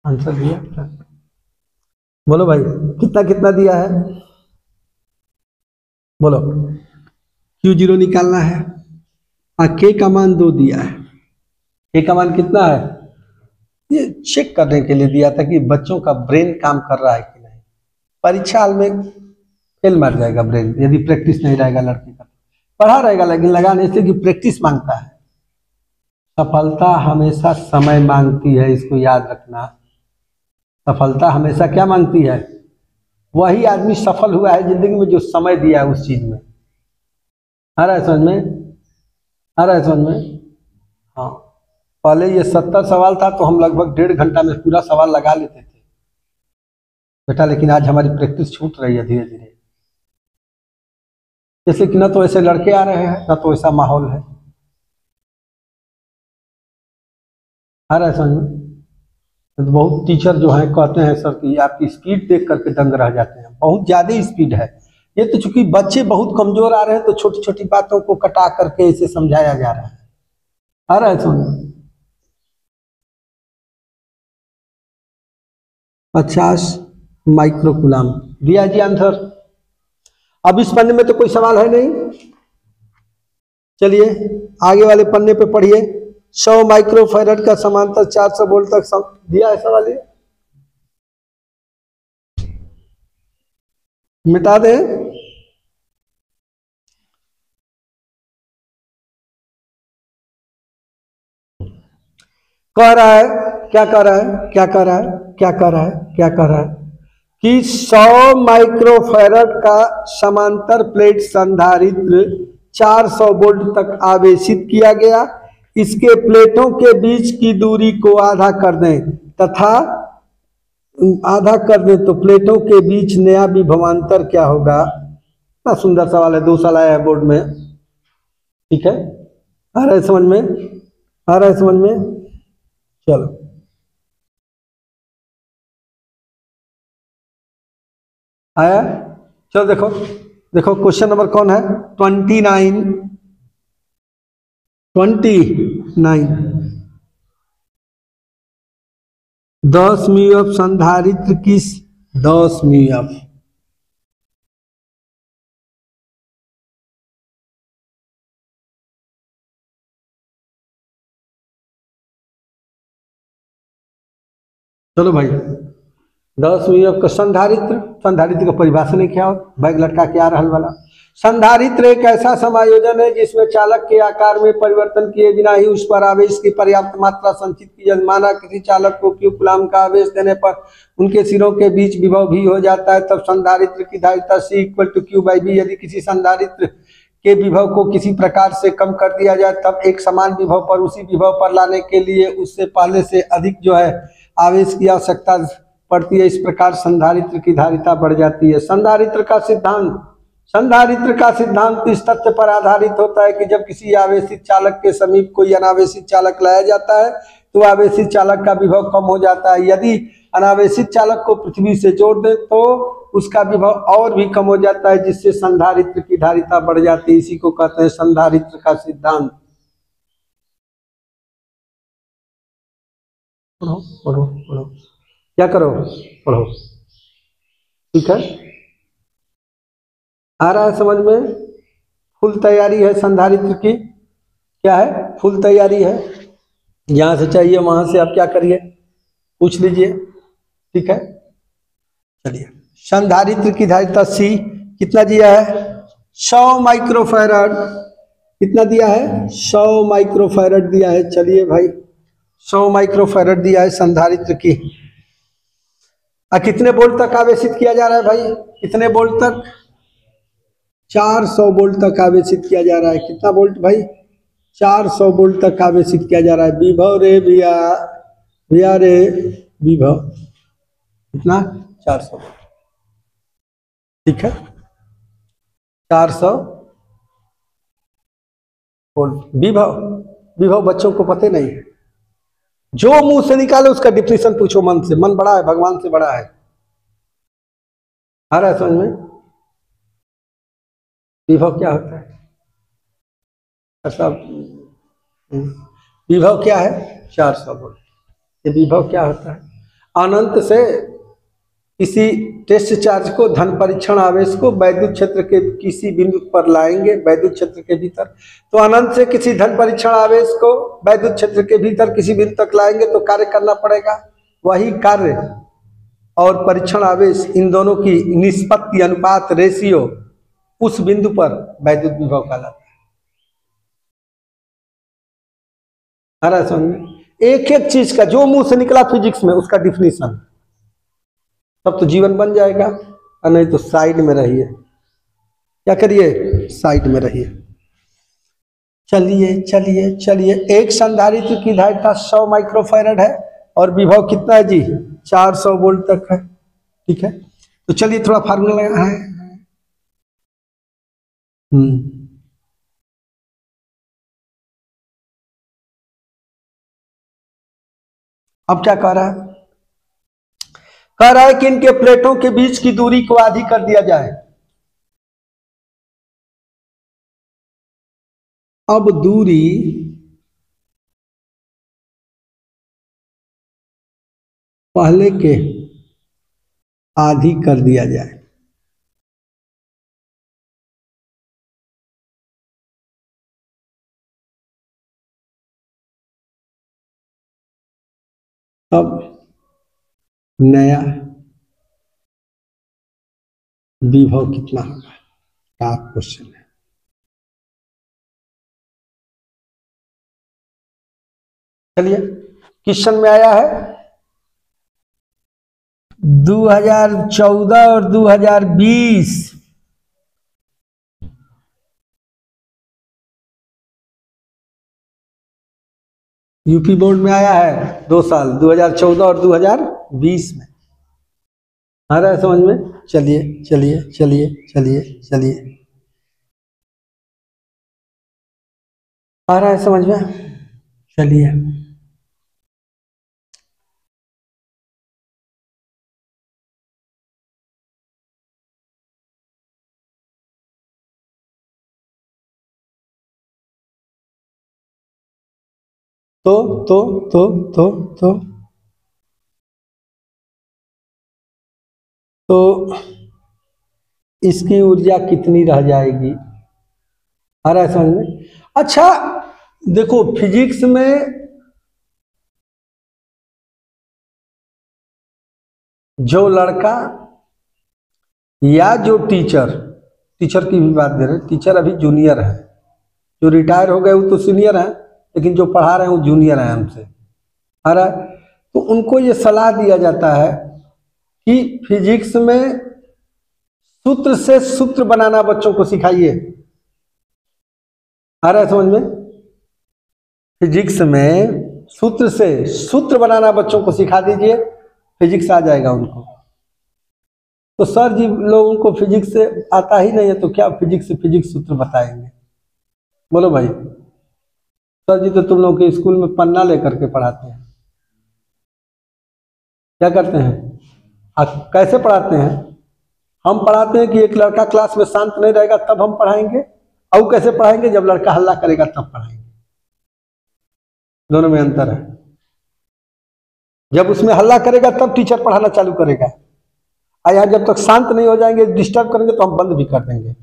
आंसर दिया, बोलो भाई कितना कितना दिया है, बोलो। Q0 निकालना है, के का मान 2 दिया है, के का मान कितना है, ये चेक करने के लिए दिया था कि बच्चों का ब्रेन काम कर रहा है कि नहीं। परीक्षा हाल में फेल मार जाएगा ब्रेन यदि प्रैक्टिस नहीं रहेगा लड़के का, पढ़ा रहेगा लेकिन लगाने से कि प्रैक्टिस मांगता है। सफलता हमेशा समय मांगती है, इसको याद रखना। सफलता हमेशा क्या मांगती है, वही आदमी सफल हुआ है जिंदगी में जो समय दिया है उस चीज में। आ रहा है समझ में, आ रहा है समझ में। हाँ, पहले ये 70 सवाल था तो हम लगभग 1.5 घंटा में पूरा सवाल लगा लेते थे बेटा, लेकिन आज हमारी प्रैक्टिस छूट रही है धीरे धीरे, जैसे कि ना तो ऐसे लड़के आ रहे हैं ना तो ऐसा माहौल है। आ रहा है समझ में। तो बहुत टीचर जो हैं कहते हैं सर कि आपकी स्पीड देख करके दंग रह जाते हैं, बहुत ज़्यादा स्पीड है। ये तो चूंकि बच्चे बहुत कमजोर आ रहे हैं तो छोटी छोटी बातों को कटा करके इसे समझाया जा रहा है। आ रहा है समझ में। 50 माइक्रोकुलाम दिया जी आंसर। अब इस पन्ने में तो कोई सवाल है नहीं, चलिए आगे वाले पन्ने पे पढ़िए। 100 माइक्रोफैरड का समांतर 400 वोल्ट तक दिया है सवाल, ये मिटा दे। कह रहा है, क्या कह रहा है, क्या कह रहा है, क्या कह रहा है, क्या कह रहा है कि 100 माइक्रोफैरड का समांतर प्लेट संधारित्र 400 वोल्ट तक आवेशित किया गया। इसके प्लेटों के बीच की दूरी को आधा कर दें तथा आधा कर दें तो प्लेटों के बीच नया विभवांतर क्या होगा। इतना सुंदर सवाल है, 2 साल आया है बोर्ड में। ठीक है, आ रहा है समझ में, आ रहा है समझ में। चलो आया, चलो देखो देखो क्वेश्चन नंबर कौन है, 29 10 म्यूएफ संधारित्र किस 10 म्यूएफ चलो भाई 10 म्यूएफ का संधारित्र, संधारित्र का परिभाषा नहीं क्या हो, बैग लटका के आ रहल वाला। संधारित्र एक ऐसा समायोजन है जिसमें चालक के आकार में परिवर्तन किए बिना ही उस पर आवेश की पर्याप्त मात्रा संचित की जाती। माना किसी चालक को Q कूलाम का आवेश देने पर उनके सिरों के बीच विभव भी हो जाता है, तब संधारित्र की धारिता C = Q/V। यदि किसी संधारित्र के विभव को किसी प्रकार से कम कर दिया जाए तब एक समान विभव पर उसी विभव पर लाने के लिए उससे पहले से अधिक जो है आवेश की आवश्यकता पड़ती है। इस प्रकार संधारित्र की धारिता बढ़ जाती है। संधारित्र का सिद्धांत इस तथ्य पर आधारित होता है कि जब किसी आवेशित चालक के समीप कोई अनावेशित चालक लाया जाता है तो आवेशित चालक का विभव कम हो जाता है। यदि अनावेशित चालक को पृथ्वी से जोड़ दे तो उसका विभव और भी कम हो जाता है, जिससे संधारित्र की धारिता बढ़ जाती है। इसी को कहते हैं संधारित्र का सिद्धांत। पढ़ो पढ़ो पढ़ो, क्या करो, पढ़ो। ठीक है, आ रहा है समझ में। फुल तैयारी है संधारित्र की, क्या है, फुल तैयारी है। जहां से चाहिए वहां से आप क्या करिए, पूछ लीजिए। ठीक है, चलिए संधारित्र की धारिता C कितना दिया है, 100 माइक्रोफैरड। कितना दिया है, 100 माइक्रोफैरड दिया है। चलिए भाई 100 माइक्रोफैरड दिया है संधारित्र की। कितने वोल्ट तक आवेशित किया जा रहा है भाई, कितने वोल्ट तक, 400 वोल्ट तक आवेशित किया जा रहा है। कितना वोल्ट भाई, 400 वोल्ट तक आवेशित किया जा रहा है। विभव रे भैया, भैया रे विभव कितना, 400। ठीक है, 400 वोल्ट विभव। विभव बच्चों को पता नहीं है, जो मुंह से निकाले उसका डिफिनेशन पूछो मन से। मन बड़ा है, भगवान से बड़ा है। आ रहा है समझ में। विभव क्या होता है, ऐसा विभव क्या है, 400 वोल्ट। ये विभव क्या होता है, अनंत से किसी टेस्ट चार्ज को, धन परीक्षण आवेश को वैद्युत क्षेत्र के किसी बिंदु पर लाएंगे, वैद्युत क्षेत्र के भीतर, तो अनंत से किसी धन परीक्षण आवेश को वैद्युत क्षेत्र के भीतर किसी बिंदु तक लाएंगे तो कार्य करना पड़ेगा। वही कार्य और परीक्षण आवेश, इन दोनों की निष्पत्ति, अनुपात, रेशियो उस बिंदु पर वैद्युत विभव कहलाता है। समझ में? एक एक चीज का जो मुंह से निकला फिजिक्स में उसका डिफिनीशन, तब तो जीवन बन जाएगा। और नहीं तो साइड में रहिए, क्या करिए, साइड में रहिए। चलिए चलिए चलिए, एक संधारित्र की धारिता 100 माइक्रोफैरड है और विभव कितना है जी, 400 वोल्ट तक है। ठीक है, तो चलिए थोड़ा फार्मूला लगा है। अब क्या कह रहा है, कह रहा है कि इनके प्लेटों के बीच की दूरी को आधी कर दिया जाए। अब दूरी पहले के आधी कर दिया जाए। अब नया विभव कितना होगा, टॉप क्वेश्चन है। चलिए, क्वेश्चन में आया है 2014 और 2020 यूपी बोर्ड में आया है 2 साल, 2014 और 2020 में। आ रहा है समझ में? चलिए चलिए चलिए चलिए चलिए, आ रहा है समझ में? चलिए, तो इसकी ऊर्जा कितनी रह जाएगी? आ रहा है समझ में? अच्छा देखो, फिजिक्स में जो लड़का या जो टीचर की भी बात दे रहे, टीचर अभी जूनियर है, जो रिटायर हो गए वो तो सीनियर है, लेकिन जो पढ़ा रहे हैं वो जूनियर है हमसे। आ रहा है? तो उनको ये सलाह दिया जाता है कि फिजिक्स में सूत्र से सूत्र बनाना बच्चों को सिखाइए। आ रहा है समझ में? फिजिक्स में सूत्र से सूत्र बनाना बच्चों को सिखा दीजिए, फिजिक्स आ जाएगा उनको। तो सर जी लोगों को फिजिक्स से आता ही नहीं है तो क्या फिजिक्स से फिजिक्स सूत्र बताएंगे? बोलो भाई। सर जी तो तुम लोग के स्कूल में पन्ना लेकर के पढ़ाते हैं, क्या करते हैं, कैसे पढ़ाते हैं? हम पढ़ाते हैं कि एक लड़का क्लास में शांत नहीं रहेगा तब हम पढ़ाएंगे, और कैसे पढ़ाएंगे, जब लड़का हल्ला करेगा तब पढ़ाएंगे। दोनों में अंतर है। जब उसमें हल्ला करेगा तब टीचर पढ़ाना चालू करेगा, और यहाँ जब तक शांत नहीं हो जाएंगे, डिस्टर्ब करेंगे तो हम बंद भी कर देंगे।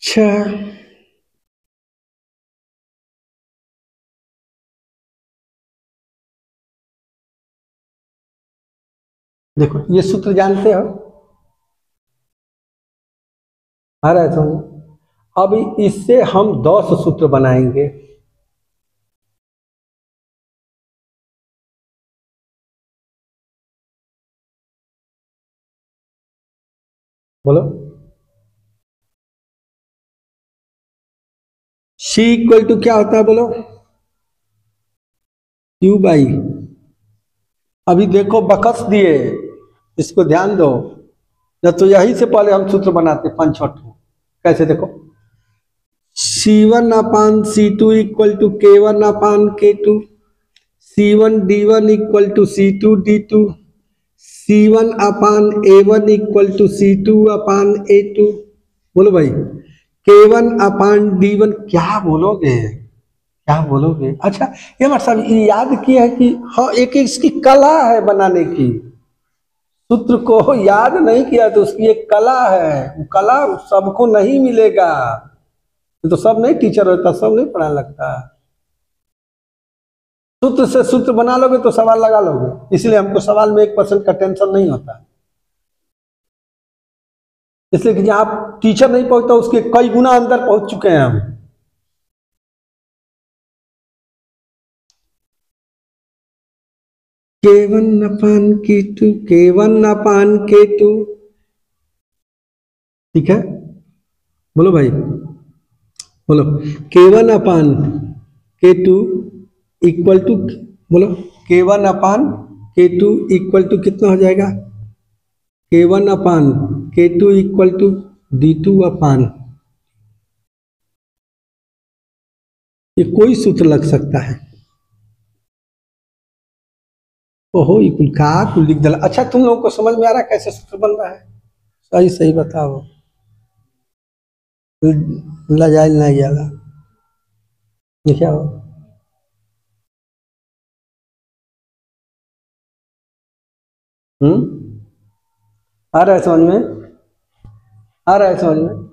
अच्छा, देखो ये सूत्र जानते हो? आ रहा है समझ? अभी इससे हम 10 सूत्र बनाएंगे। बोलो। C इक्वल टू क्या होता है बोलो? Q बाई, अभी देखो बकस दिए, इसको ध्यान दो, न तो यही से पहले हम सूत्र बनाते 5-6। कैसे देखो, C1 upon C2 equal to K1 upon K2, C1 D1 equal to C2 D2, C1 upon A1 equal to C2 upon A2। बोलो भाई, K1 अपान D1, क्या बोलोगे? क्या बोलोगे? अच्छा ये मतलब ये याद किया है कि हाँ एक इसकी कला है बनाने की, सूत्र को याद नहीं किया तो उसकी एक कला है, वो कला सबको नहीं मिलेगा, तो सब नहीं टीचर होता, सब नहीं पढ़ा लगता। सूत्र से सूत्र बना लोगे तो सवाल लगा लोगे, इसलिए हमको सवाल में 1% का टेंशन नहीं होता, इसलिए कि जहां टीचर नहीं पहुंचता उसके कई गुना अंदर पहुंच चुके हैं हम। K1 upon K2, K1 upon K2, ठीक है बोलो भाई, बोलो K1 upon K2 equal to, बोलो K1 upon K2 equal to कितना हो जाएगा? K1 upon K2 equal to D2 अपान, ये कोई सूत्र लग सकता है। ओहो इक्वल का कुल लिख दिला। अच्छा तुम लोगों को समझ में आ रहा है कैसे सूत्र बन रहा है? सही सही बताओ, लजाइल नहीं ज्यादा लिखा हो। आ रहा है समझ में? आ रहा है समझ में?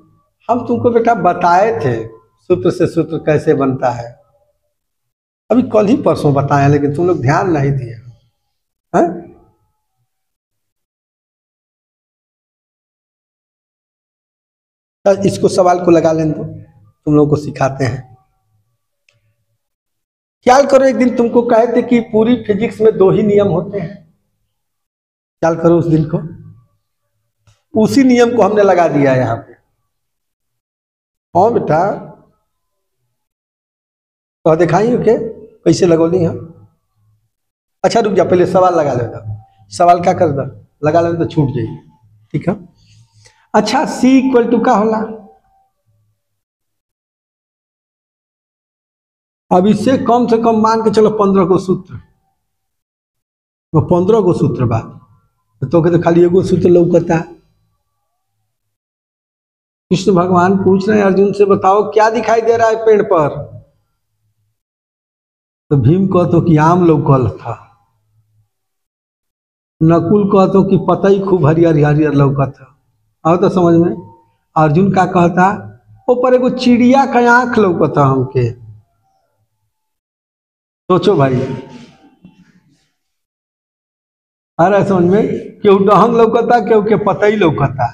हम तुमको बेटा बताए थे सूत्र से सूत्र कैसे बनता है, अभी कल ही परसों बताए, लेकिन तुम लोग ध्यान नहीं दिए हैं। तो इसको सवाल को लगा लेने दो, तुम लोगों को सिखाते हैं। ख्याल करो एक दिन तुमको कहे थे कि पूरी फिजिक्स में 2 ही नियम होते हैं, ख्याल करो उस दिन को, उसी नियम को हमने लगा दिया है यहाँ पे। हाँ बेटा तो दिखाई के कैसे लगोली हम। अच्छा रुक जा, पहले सवाल लगा लेता, सवाल क्या कर दो लगा ले तो छूट जाइए, ठीक है। अच्छा C इक्वल टू का होला, अब इससे कम से कम मान के चलो 15 गो सूत्र, तो 15 गो सूत्र बा, तो कहते खाली एगो सूत्र लौकता। कृष्ण भगवान पूछ रहे हैं अर्जुन से, बताओ क्या दिखाई दे रहा है पेड़ पर? तो भीम कहतो कि आम लौकल था, नकुल कहतो कि पता ही खूब हरियर हरियर लौका था। आओ तो समझ में। अर्जुन का कहता ऊपर एगो चिड़िया का आंख लौकता हमके। सोचो भाई, आ रहा है समझ में? केहू डहंग लौकता, केहू के पतई लौकता,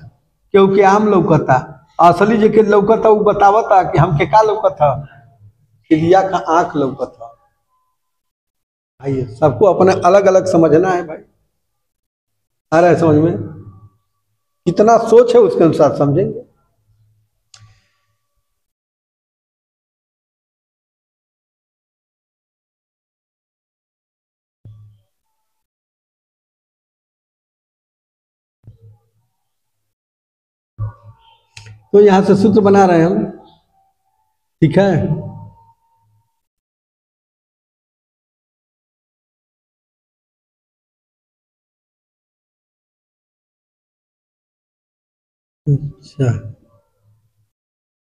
केहू के आम लौकता, असली जो के लौकता वो बतावता कि हमके का लौकता, चिड़िया का आंख लौकता। भाई सबको अपना अलग अलग समझना है भाई, आ रहा है समझ में? कितना सोच है उसके अनुसार समझेंगे। तो यहां से सूत्र बना रहे हैं हम, ठीक है। अच्छा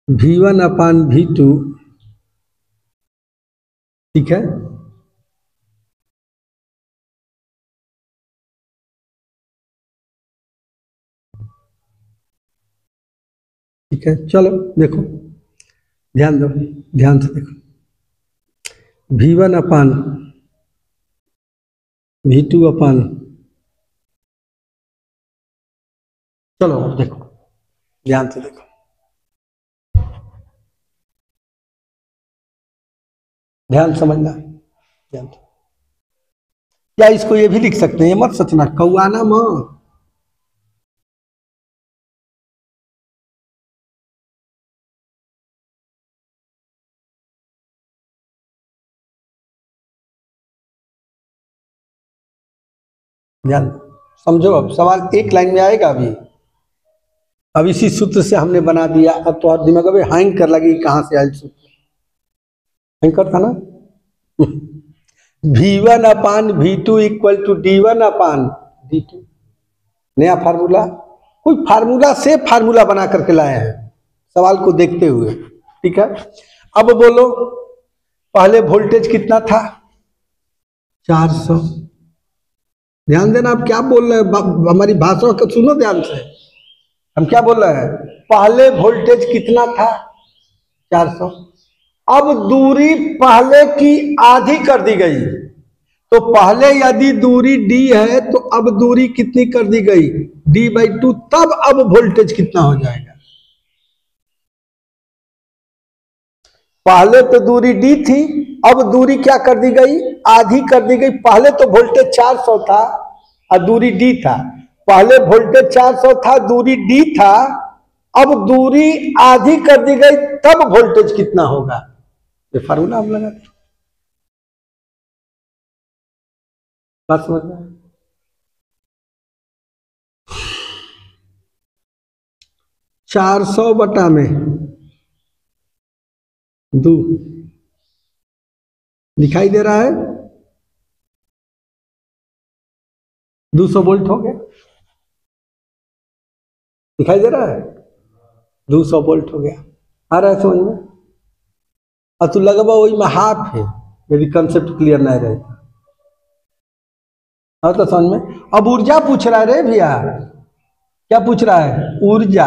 V1 अपान V2, ठीक है, ठीक है। चलो देखो, ध्यान दो, ध्यान से देखो, V1 अपान V2 अपान, चलो देखो ध्यान से देखो, ध्यान समझना, ध्यान से। क्या इसको ये भी लिख सकते हैं, ये मत सोचना कौआना मत, ध्यान समझो। अब सवाल एक लाइन में आएगा अभी, अब इसी सूत्र से हमने बना दिया। अब तो और दिमाग में हैंग कर लगी कहां से आयल सूत्र, हैंग करता ना। V1 upon V2 equal to D1 upon D2, नया फार्मूला, कोई फार्मूला से फार्मूला बना करके लाए हैं सवाल को देखते हुए, ठीक है। अब बोलो पहले वोल्टेज कितना था? 400। ध्यान देना, आप क्या बोल रहे हैं, हमारी भाषा को सुनो ध्यान से। हम क्या बोल रहे हैं? पहले वोल्टेज कितना था? 400। अब दूरी पहले की आधी कर दी गई, तो पहले यदि दूरी d है तो अब दूरी कितनी कर दी गई? d/2। तब अब वोल्टेज कितना हो जाएगा? पहले तो दूरी d थी, अब दूरी क्या कर दी गई? आधी कर दी गई। पहले तो वोल्टेज 400 था और दूरी d था। पहले वोल्टेज 400 था, दूरी d था, अब दूरी आधी कर दी गई, तब वोल्टेज कितना होगा? ये फार्मूला हम लगाते। बात समझ में? 400 बटा में 2 दिखाई दे रहा है, 200 वोल्ट हो गया। दिखाई दे रहा है, 200 वोल्ट हो गया। आ रहा है समझ में? और तू लगभग वही में हाफ है, यदि कंसेप्ट क्लियर नहीं रहे तो समझ में। अब ऊर्जा पूछ रहा है रे भैया, क्या पूछ रहा है? ऊर्जा।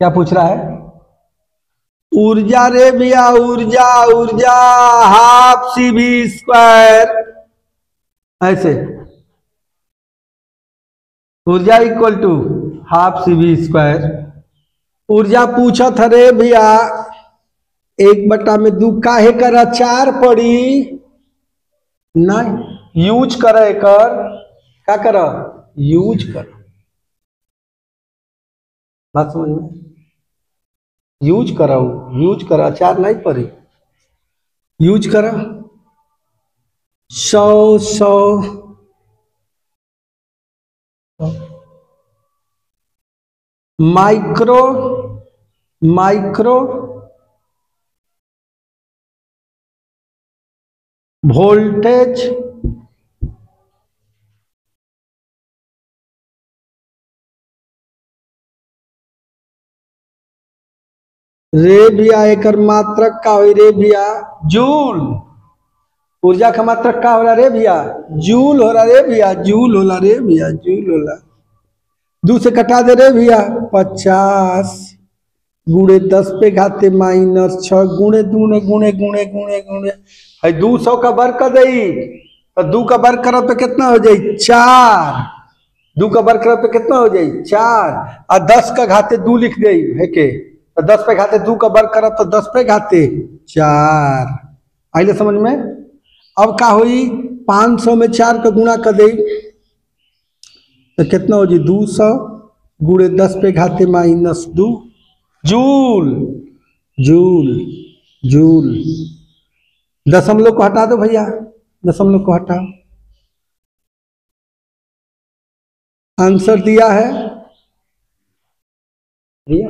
क्या पूछ रहा है? ऊर्जा रे भैया, ऊर्जा। ऊर्जा हाफ CV²। ऐसे ऊर्जा इक्वल टू हाफ CV²। ऊर्जा पूछा था रे भैया, 1/2 काहे करा 4 पड़ी नहीं, यूज कर कर, क्या कर? यूज कर। बात समझ में? यूज करो, यूज करा, 4 नहीं पड़ी, यूज करा। 100 माइक्रो वोल्टेज रे भैया, एक मात्रक का हो रे भैया? जूल। ऊर्जा का मात्रक का हो रहा रे भैया? जूल हो रहा रे भैया, जूल होला रे भैया, जूल होला। 2 से कटा दे रे भैया, 50 गुणे 10 पे घाते -6 गुणे दूने गुणे गुणे गुणे गुणे है 200 का वर्ग कर दई, तो 2 का वर्ग करो तो कितना हो जाए? 4। 2 का वर्ग करो तो कितना हो जाए? 4। और 10 का घाते 2 लिख दे है के, तो 10 पे घाते 2 का वर्ग करो तो 10 पे घाते 4। आइले समझ में? अब का हुई? 500 में 4 का गुणा कर दे तो कितना हो जाए? 200 गुणे 10 पे घाते -2 जूल। Joule joule. दशमलव को हटा दो भैया, दशमलव को हटाओ। आंसर दिया है, दिया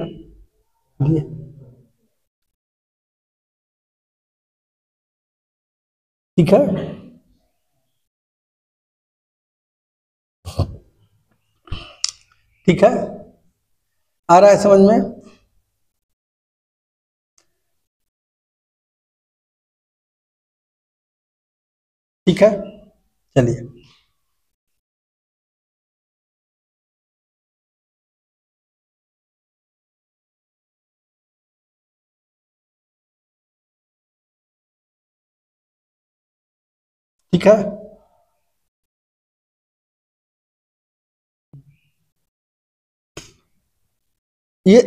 दिया। ठीक है, ठीक है, आ रहा है समझ में? ठीक है, चलिए। ठीक है, ये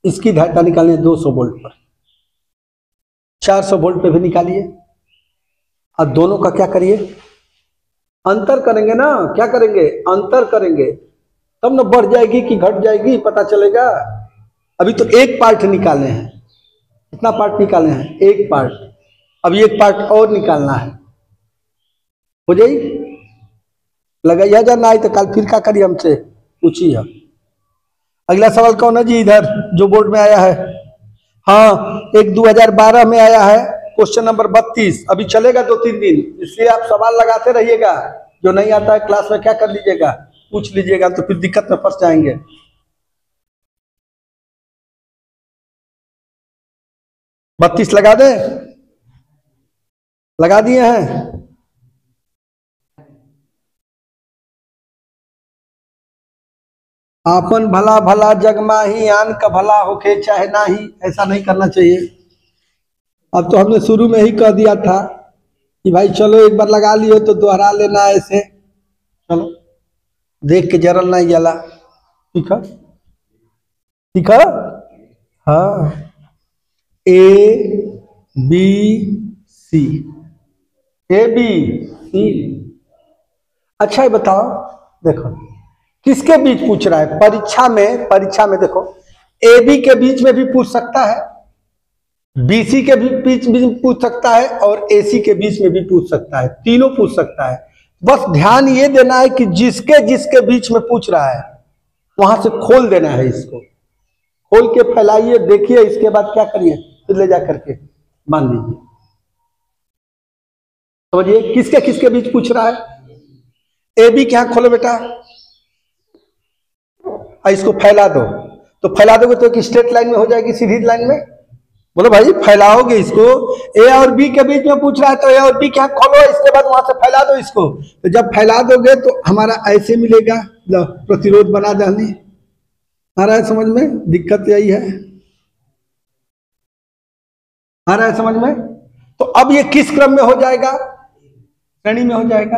इसकी धारिता निकालिए 200 वोल्ट पर, 400 वोल्ट पे भी निकालिए। अब दोनों का क्या करिए? अंतर करेंगे ना। क्या करेंगे? अंतर करेंगे, तब ना बढ़ जाएगी कि घट जाएगी पता चलेगा। अभी तो एक पार्ट निकाले हैं। कितना पार्ट निकाले हैं? एक पार्ट। अभी एक पार्ट और निकालना है, हो जाई। लगाइए जा ना आई तो कल फिर क्या करिए, हमसे पूछिए। अगला सवाल कौन है जी? इधर जो बोर्ड में आया है, हाँ, एक 2012 में आया है, क्वेश्चन नंबर 32। अभी चलेगा 2-3 दिन, इसलिए आप सवाल लगाते रहिएगा। जो नहीं आता है क्लास में क्या कर लीजिएगा? पूछ लीजिएगा, तो फिर दिक्कत में फंस जाएंगे। 32 लगा दे, लगा दिए हैं। आपन भला भला जग माही, आन का भला होके चाहे ना ही, ऐसा नहीं करना चाहिए। अब तो हमने शुरू में ही कह दिया था कि भाई चलो एक बार लगा लियो तो दोहरा लेना ऐसे, चलो देख के जरल नहीं जला। ठीक है, ठीक है। हाँ, A B C, A B C. अच्छा ये बताओ, देखो किसके बीच पूछ रहा है परीक्षा में? परीक्षा में देखो ए बी के बीच में भी पूछ सकता है, बीसी के बीच भी पूछ सकता है और एसी के बीच में भी पूछ सकता है, तीनों पूछ सकता है। बस ध्यान ये देना है कि जिसके जिसके बीच में पूछ रहा है वहां से खोल देना है, इसको खोल के फैलाइए, देखिए, इसके बाद क्या करिए, फिर ले जा करके बांध दीजिए। समझिए किसके किसके बीच पूछ रहा है। ए बी के यहां खोलो बेटा, इसको फैला दो, तो फैला दोगे तो एक स्ट्रेट लाइन में हो जाएगी, सीधी लाइन में। बोलो भाई फैलाओगे इसको, ए और बी के बीच में पूछ रहा है तो ए और बी क्या खोलो, इसके बाद वहां से फैला दो इसको। तो जब फैला दोगे तो हमारा ऐसे मिलेगा, प्रतिरोध बना देंगे। आ रहा है समझ में? दिक्कत यही है, आ रहा है समझ में? तो अब ये किस क्रम में हो जाएगा? श्रेणी में हो जाएगा।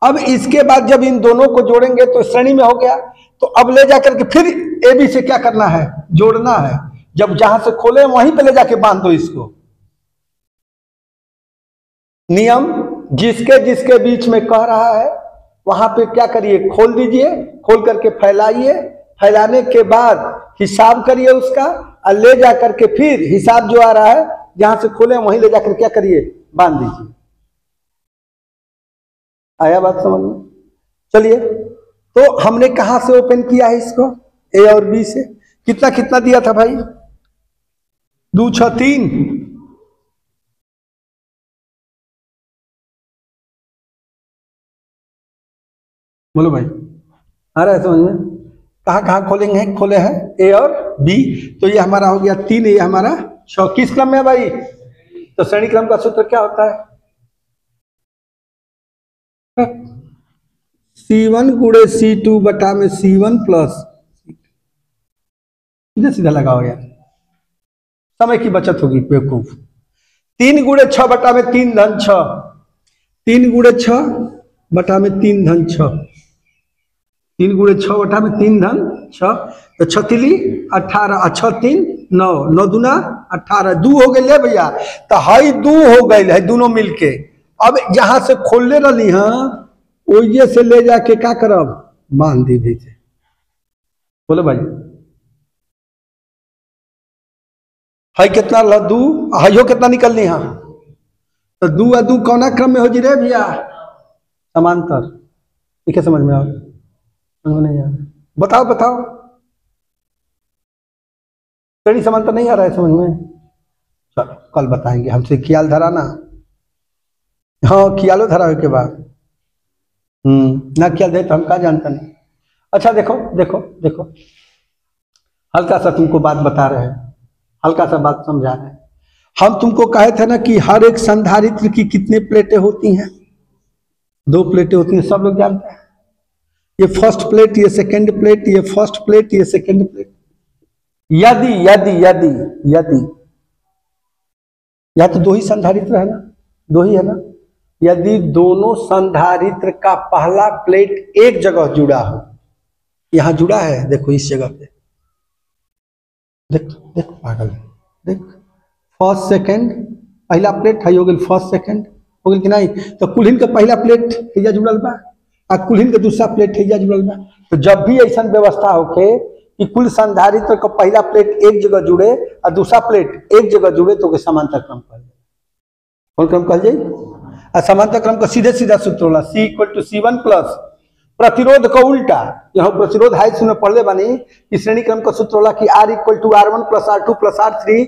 अब इसके बाद जब इन दोनों को जोड़ेंगे तो श्रेणी में हो गया। तो अब ले जाकर के फिर ए बी से क्या करना है? जोड़ना है। जब जहां से खोले वहीं पे ले जाके बांध दो इसको। नियम जिसके जिसके बीच में कह रहा है वहां पे क्या करिए, खोल दीजिए, खोल करके फैलाइए, फैलाने के बाद हिसाब करिए उसका, और ले जाकर के फिर हिसाब जो आ रहा है जहां से खोले वहीं ले जाकर क्या करिए, बांध दीजिए। आया बात समझ में? चलिए, तो हमने कहां से ओपन किया है इसको? ए और बी से। कितना कितना दिया था भाई? 2 6 3। बोलो भाई, आ रहा है समझ में? कहां कहां खोलेंगे? खोले हैं ए और बी, तो ये हमारा हो गया 3, ये हमारा 6। किस क्रम में है भाई? तो श्रेणी क्रम का सूत्र क्या होता है? C1 गुणे C2 बटा में C1 प्लस, सीधा सीधा लगाओ यार, समय की बचत होगी बेवकूफ। 3 गुणे 6 बटा में 3 धन 6, 3 गुणे 6 बटा में 3 धन 6, 3 गुणे 6 बटा में 3 धन 6, तो 6 तिली 18, 6 3 9, 9 दूना 18, 2 हो गए ले भैया। तो हाई 2 हो गए है दोनों मिलके। अब जहां से खोलने रही हाँ ओइये से ले जाके क्या करब, बांध दी भेजे। बोलो भाई, हाई कितना ला 2, हाइयो कितना निकलनी हाँ, तो 2 और 2 कौना क्रम में हो जी रे भैया? समांतर। ठीक है, समझ में आ? समझ में नहीं आ? बताओ बताओ, श्रेणी समांतर नहीं आ रहा है समझ में? चलो कल बताएंगे, हमसे ख्याल धरा ना। हाँ ख्यालो धरा के बाद ना ख्याल दे तो हम क्या जानते नहीं। अच्छा देखो देखो देखो, हल्का सा तुमको बात बता रहे हैं, हल्का सा बात समझा रहे हैं। हम तुमको कहे थे ना कि हर एक संधारित्र की कितने प्लेटें होती हैं? 2 प्लेटें होती हैं, सब लोग जानते हैं। ये फर्स्ट प्लेट, ये सेकंड प्लेट, ये फर्स्ट प्लेट, ये सेकंड प्लेट। यदि यदि यदि यदि यह तो 2 ही संधारित्र है ना, 2 ही है ना। यदि दोनों संधारित्र का पहला प्लेट एक जगह जुड़ा हो, यहां जुड़ा है देखो इस जगह पे, देख देख पागल, देख फर्स्ट सेकंड, पहला प्लेट है हो गई, फर्स्ट सेकंड हो गई कि नहीं? तो कुल्हिन का पहला प्लेट हैया जुड़ल बा और कुल्हिन का दूसरा प्लेट हैया जुड़ल बा। तो जब भी ऐसा व्यवस्था होके कि कुल संधारित्र का पहला प्लेट एक जगह जुड़े और दूसरा प्लेट एक जगह जुड़े तो समांतर क्रम कहल जाए। कौन क्रम कहल जाए? और समांतर क्रम का सीधे सीधा सूत्र होला C = C1 प्लस प्रतिरोध का उल्टा। यहाँ प्रतिरोध हाई सुने पढ़ले बानी कि श्रेणी क्रम का सूत्र होला कि R = R1 + R2 + R3,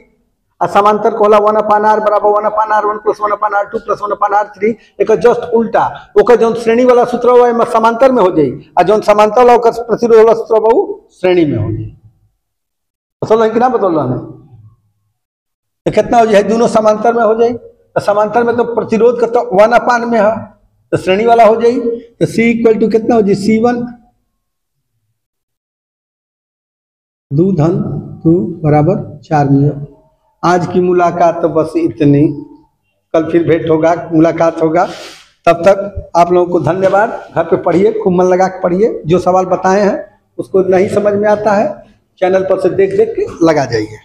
और समांतर को होला 1/R बराबर 1/R1 + 1/R2 + 1/R3। एक जस्ट उल्टा ओकर जौन श्रेणी वाला सूत्र हुआ समांतर में हो जाई, और जौन समांतर वाला ओकर प्रतिरोध वाला सूत्र वो श्रेणी में हो जाई। बतौल कि ना बतौल? तो कितना हो जाए, दोनों समांतर में हो जाए। तो समांतर में तो प्रतिरोध का तो 1/, में है, तो श्रेणी वाला हो जाए। तो C इक्वल टू कितना हो जाए, C1 2 धन 2 बराबर 4 म्यू। आज की मुलाकात तो बस इतनी, कल फिर भेंट होगा, मुलाकात होगा। तब तक आप लोगों को धन्यवाद। घर पे पढ़िए, खूब मन लगा के पढ़िए। जो सवाल बताए हैं उसको नहीं समझ में आता है, चैनल पर से देख देख के लगा जाइए।